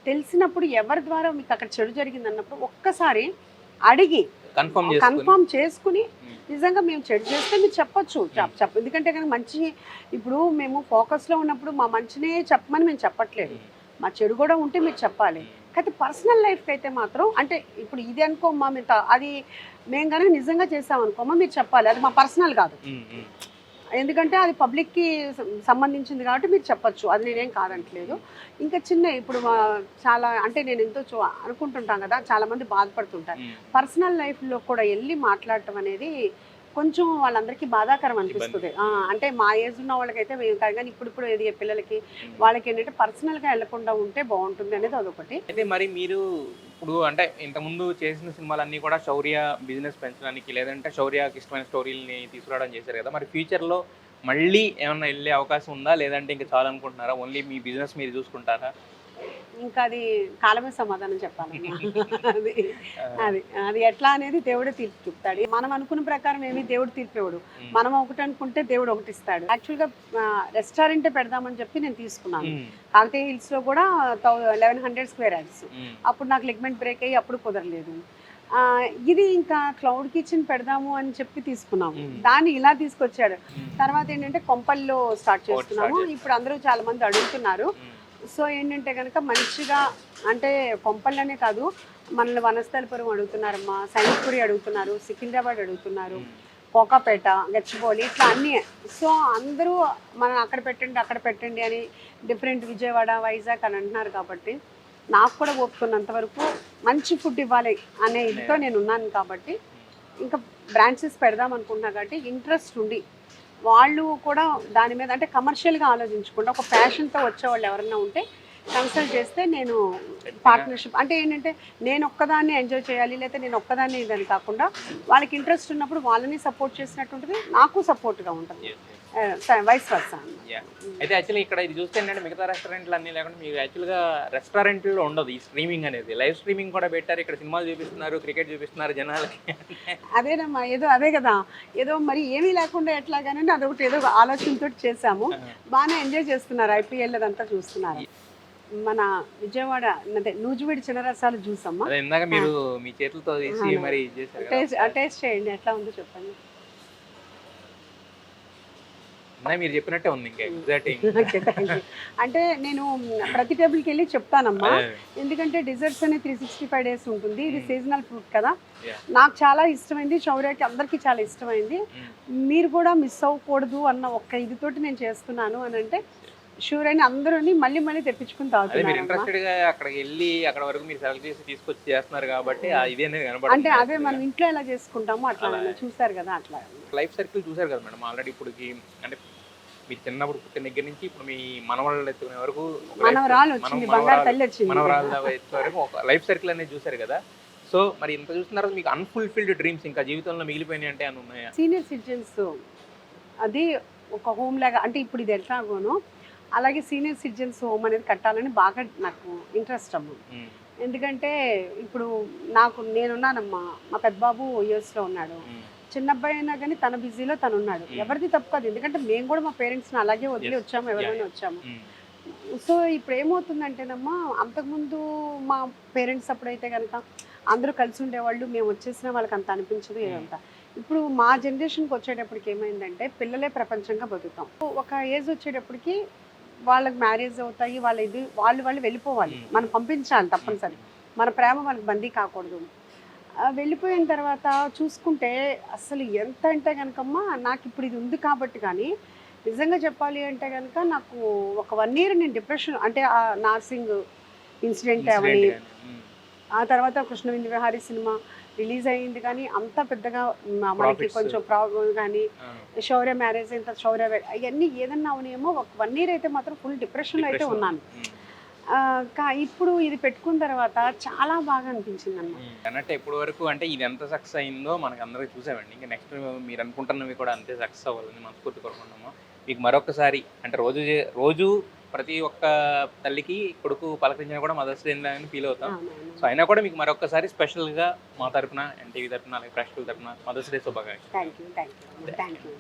తెలిసినప్పుడు ఎవరి ద్వారా మీకు అక్కడ చెడు జరిగింది అన్నప్పుడు ఒక్కసారి అడిగి కన్ఫర్మ్ చేసుకుని నిజంగా మేము చెడు చేస్తే మీరు చెప్పొచ్చు. ఎందుకంటే కనుక మంచి ఇప్పుడు మేము ఫోకస్లో ఉన్నప్పుడు మా మంచినే చెప్పమని మేము చెప్పట్లేదు. మా చెడు కూడా ఉంటే మీరు చెప్పాలి. అయితే పర్సనల్ లైఫ్కి అయితే మాత్రం అంటే ఇప్పుడు ఇది అనుకోమ్మా మీరు అది మేము కనుక నిజంగా చేసామనుకోమ్మా మీరు చెప్పాలి. అది మా పర్సనల్ కాదు, ఎందుకంటే అది పబ్లిక్కి సంబంధించింది కాబట్టి మీరు చెప్పచ్చు. అది నేనేం కాదంటలేదు. ఇంకా ఇప్పుడు చాలా అంటే నేను ఎంతో అనుకుంటుంటాం కదా, చాలామంది బాధపడుతుంటారు. పర్సనల్ లైఫ్లో కూడా వెళ్ళి మాట్లాడటం అనేది కొంచెం వాళ్ళందరికీ బాధాకరం అనిపిస్తుంది. అంటే మా ఏజ్ ఉన్న వాళ్ళకైతే మేము కాదు, కానీ ఇప్పుడు ఎదిగే పిల్లలకి వాళ్ళకి ఏంటంటే పర్సనల్గా వెళ్లకుండా ఉంటే బాగుంటుంది అనేది అదొకటి. అయితే మరి మీరు ఇప్పుడు అంటే ఇంతకుముందు చేసిన సినిమాలన్నీ కూడా శౌర్య బిజినెస్ పెంచడానికి లేదంటే శౌర్యకి ఇష్టమైన స్టోరీలని తీసుకురావడం చేశారు కదా, మరి ఫ్యూచర్లో మళ్ళీ ఏమన్నా వెళ్ళే అవకాశం ఉందా, లేదంటే ఇంకా చాలు అనుకుంటున్నారా, ఓన్లీ మీ బిజినెస్ మీరు చూసుకుంటారా? ఇంకా అది కాలమే సమాధానం చెప్పాలి. అది అది అది ఎట్లా అనేది దేవుడే తీర్పు చూపుతాడు. మనం అనుకున్న ప్రకారం ఏమి దేవుడు తీర్పేవాడు. మనం ఒకటి అనుకుంటే దేవుడు ఒకటి ఇస్తాడు. యాక్చువల్గా రెస్టారెంటే పెడదామని చెప్పి నేను తీసుకున్నాను. కాకతీయ హిల్స్లో కూడా 1100 స్క్వేర్ యార్డ్స్. అప్పుడు నాకు లిగ్మెంట్ బ్రేక్ అయ్యి అప్పుడు కుదరలేదు. ఇది ఇంకా క్లౌడ్ కిచెన్ పెడదాము అని చెప్పి తీసుకున్నాము. దాన్ని ఇలా తీసుకొచ్చాడు. తర్వాత ఏంటంటే కొంపల్లో స్టార్ట్ చేస్తున్నాము. ఇప్పుడు అందరూ చాలా మంది అడుగుతున్నారు. సో ఏంటంటే కనుక మంచిగా అంటే కొంపల్లోనే కాదు, మనల్ని వనస్థలిపురం అడుగుతున్నారమ్మా, సైనిక్పురి అడుగుతున్నారు, సికింద్రాబాద్ అడుగుతున్నారు, కోకాపేట, గచ్చిబౌలి, ఇట్లా అన్నీ. సో అందరూ మనం అక్కడ పెట్టండి అని డిఫరెంట్ విజయవాడ, వైజాగ్ అని అంటున్నారు. కాబట్టి నాకు కూడా ఒప్పుకున్నంత వరకు మంచి ఫుడ్ ఇవ్వాలి అనే ఇదితో నేను ఉన్నాను. కాబట్టి ఇంకా బ్రాంచెస్ పెడదాం అనుకుంటున్నా. కాబట్టి ఇంట్రెస్ట్ ఉండి వాళ్ళు కూడా దాని మీద అంటే కమర్షియల్గా ఆలోచించకుండా ఒక ప్యాషన్తో వచ్చేవాళ్ళు ఎవరైనా ఉంటే కన్సల్ట్ చేస్తే నేను పార్ట్నర్షిప్ అంటే ఏంటంటే నేను ఒక్కదాన్ని ఎంజాయ్ చేయాలి, లేకపోతే నేను ఒక్కదాన్ని ఇదని కాకుండా వాళ్ళకి ఇంట్రెస్ట్ ఉన్నప్పుడు వాళ్ళని సపోర్ట్ చేసినట్టు ఉంటుంది, నాకు సపోర్ట్గా ఉంటుంది, వైస్ వర్సా. అయితే యాక్చువల్లీ ఇక్కడ ఇది చూస్తే ఏంటంటే మిగతా రెస్టారెంట్లు అన్నీ లేకుండా మీకు యాక్చువల్గా రెస్టారెంట్లో ఉండదు ఈ స్ట్రీమింగ్ అనేది, లైవ్ స్ట్రీమింగ్ కూడా పెట్టారు. ఇక్కడ సినిమాలు చూపిస్తున్నారు, క్రికెట్ చూపిస్తున్నారు జనాలకి. అదేనమ్మా, అదే కదా, ఏదో మరి ఏమీ లేకుండా ఎట్లాగానే అదొకటి ఏదో ఆలోచనతో చేసాము. బాగానే ఎంజాయ్ చేస్తున్నారు. IPL అదంతా చూస్తున్నారు. మన విజయవాడ అదే నూజివీడి చిన్నరసాలు చూసమ్మా. ఇందాక మీరు మీ చేతులతో తీసి మరి టేస్ట్ చేయండి, ఎట్లా ఉందో చెప్పండి. మీరు చెప్పినట్టే ఉంది ఇంకా ఎగ్జాక్ట్. అంటే నేను ప్రతి టేబుల్కి వెళ్ళి చెప్తానమ్మా, ఎందుకంటే డిజర్ట్స్ అనేది 365 days ఉంటుంది. ఇది సీజనల్ ఫ్రూట్ కదా, నాకు చాలా ఇష్టమైంది, శౌర్యకి అందరికీ చాలా ఇష్టమైంది. మీరు కూడా మిస్ అవ్వకూడదు అన్న ఒక్క ఇదితోటి నేను చేస్తున్నాను అని అంటే షూర్ అని అందరూని మళ్ళీ తెప్పించుకుని తాగుతున్నారు. అక్కడికి వెళ్ళి అక్కడ వరకు మీరు సెలెక్ట్ చేసి తీసుకొచ్చి చేస్తున్నారు కాబట్టి ఇది అనేది కనబడుతుంది. అంటే అదే మనం ఇంట్లో ఎలా చేసుకుంటామో అట్లా చూసారు కదా, అట్లా లైఫ్ సర్కిల్ చూసారు కదా మేడం ఆల్రెడీ. ఇప్పటికి అంటే మీరు చిన్నప్పుడు పుట్టిన దగ్గర నుంచి ఇప్పుడు మీ మనవాళ్ళు ఎత్తుకునే వరకు, మనవరాలు వచ్చింది, బంగారు తల్లి వచ్చింది, మనవరాలు ఎత్తుకునే వరకు ఒక లైఫ్ సర్కిల్ అనేది చూసారు కదా. సో మరి ఇంత చూస్తున్నారు, మీకు అన్ఫుల్ఫిల్డ్ డ్రీమ్స్ ఇంకా జీవితంలో మిగిలిపోయినాయి అంటే అని ఉన్నాయా? సీనియర్ సిటిజన్స్ అది ఒక హోమ్ లాగా, అంటే ఇప్పుడు ఇది ఎట్లాగోను అలాగే సీనియర్ సిటిజన్స్ హోమ్ అనేది కట్టాలని బాగా నాకు ఇంట్రెస్ట్ అమ్మ. ఎందుకంటే ఇప్పుడు నేనున్నానమ్మా, మా పెద్ద బాబు యూఎస్లో ఉన్నాడు, చిన్న అబ్బాయి అయినా కానీ తన బిజీలో తను ఉన్నాడు. ఎవరిది తప్పు కాదు, ఎందుకంటే మేము కూడా మా పేరెంట్స్ని అలాగే వదిలి వచ్చాము, ఎవరైనా వచ్చాము. సో ఇప్పుడు ఏమవుతుందంటేనమ్మా, అంతకుముందు మా పేరెంట్స్ అప్పుడైతే కనుక అందరూ కలిసి ఉండేవాళ్ళు, మేము వచ్చేసినా వాళ్ళకి అంత అనిపించదు ఏదంతా. ఇప్పుడు మా జనరేషన్కి వచ్చేటప్పటికి ఏమైందంటే పిల్లలే ప్రపంచంగా బతుకుతాం. ఒక ఏజ్ వచ్చేటప్పటికి వాళ్ళకి మ్యారేజ్ అవుతాయి, వాళ్ళు వెళ్ళిపోవాలి, మనం పంపించాలి తప్పనిసరి, మన ప్రేమ వాళ్ళకి బందీ కాకూడదు. వెళ్ళిపోయిన తర్వాత చూసుకుంటే అసలు ఎంత అంటే కనుకమ్మా, నాకు ఇప్పుడు ఇది ఉంది కాబట్టి, కానీ నిజంగా చెప్పాలి అంటే కనుక నాకు ఒక 1 year నేను డిప్రెషన్ అంటే ఆ నార్సింగ్ ఇన్సిడెంట్ అవని, ఆ తర్వాత కృష్ణవిందు విహారీ సినిమా రిలీజ్ అయ్యింది కానీ అంత పెద్దగా మనకి కొంచెం ప్రాబ్లం, కానీ శౌర్య మ్యారేజ్ అయిన తర్వాత శౌర్య అవన్నీ ఏదన్నా అవునేమో ఒక 1 year అయితే మాత్రం ఫుల్ డిప్రెషన్లో అయితే ఉన్నాను. ఇప్పుడు ఇది పెట్టుకున్న తర్వాత చాలా బాగా అనిపించింది అన్నట్టు. ఎప్పటి వరకు అంటే ఇది ఎంత సక్సెస్ అయిందో మనకు అందరికీ చూసామండి. ఇంకా నెక్స్ట్ మీరు అనుకుంటున్నవి కూడా అంతే సక్సెస్ అవ్వాలని మనస్ఫూర్తి కోరుకుంటున్నాము. మీకు మరొకసారి అంటే రోజు ప్రతి ఒక్క తల్లికి కొడుకు పలకరించినా కూడా మదర్స్ డే అని ఫీల్ అవుతాం. అవునవును. సో అయినా కూడా మీకు మరొకసారి స్పెషల్గా మా తరపున, ఎన్టీవీ తరపున, అలాగే ప్రేక్షకుల తరపున మదర్స్ డే శుభాకాంక్షలు. Thank you.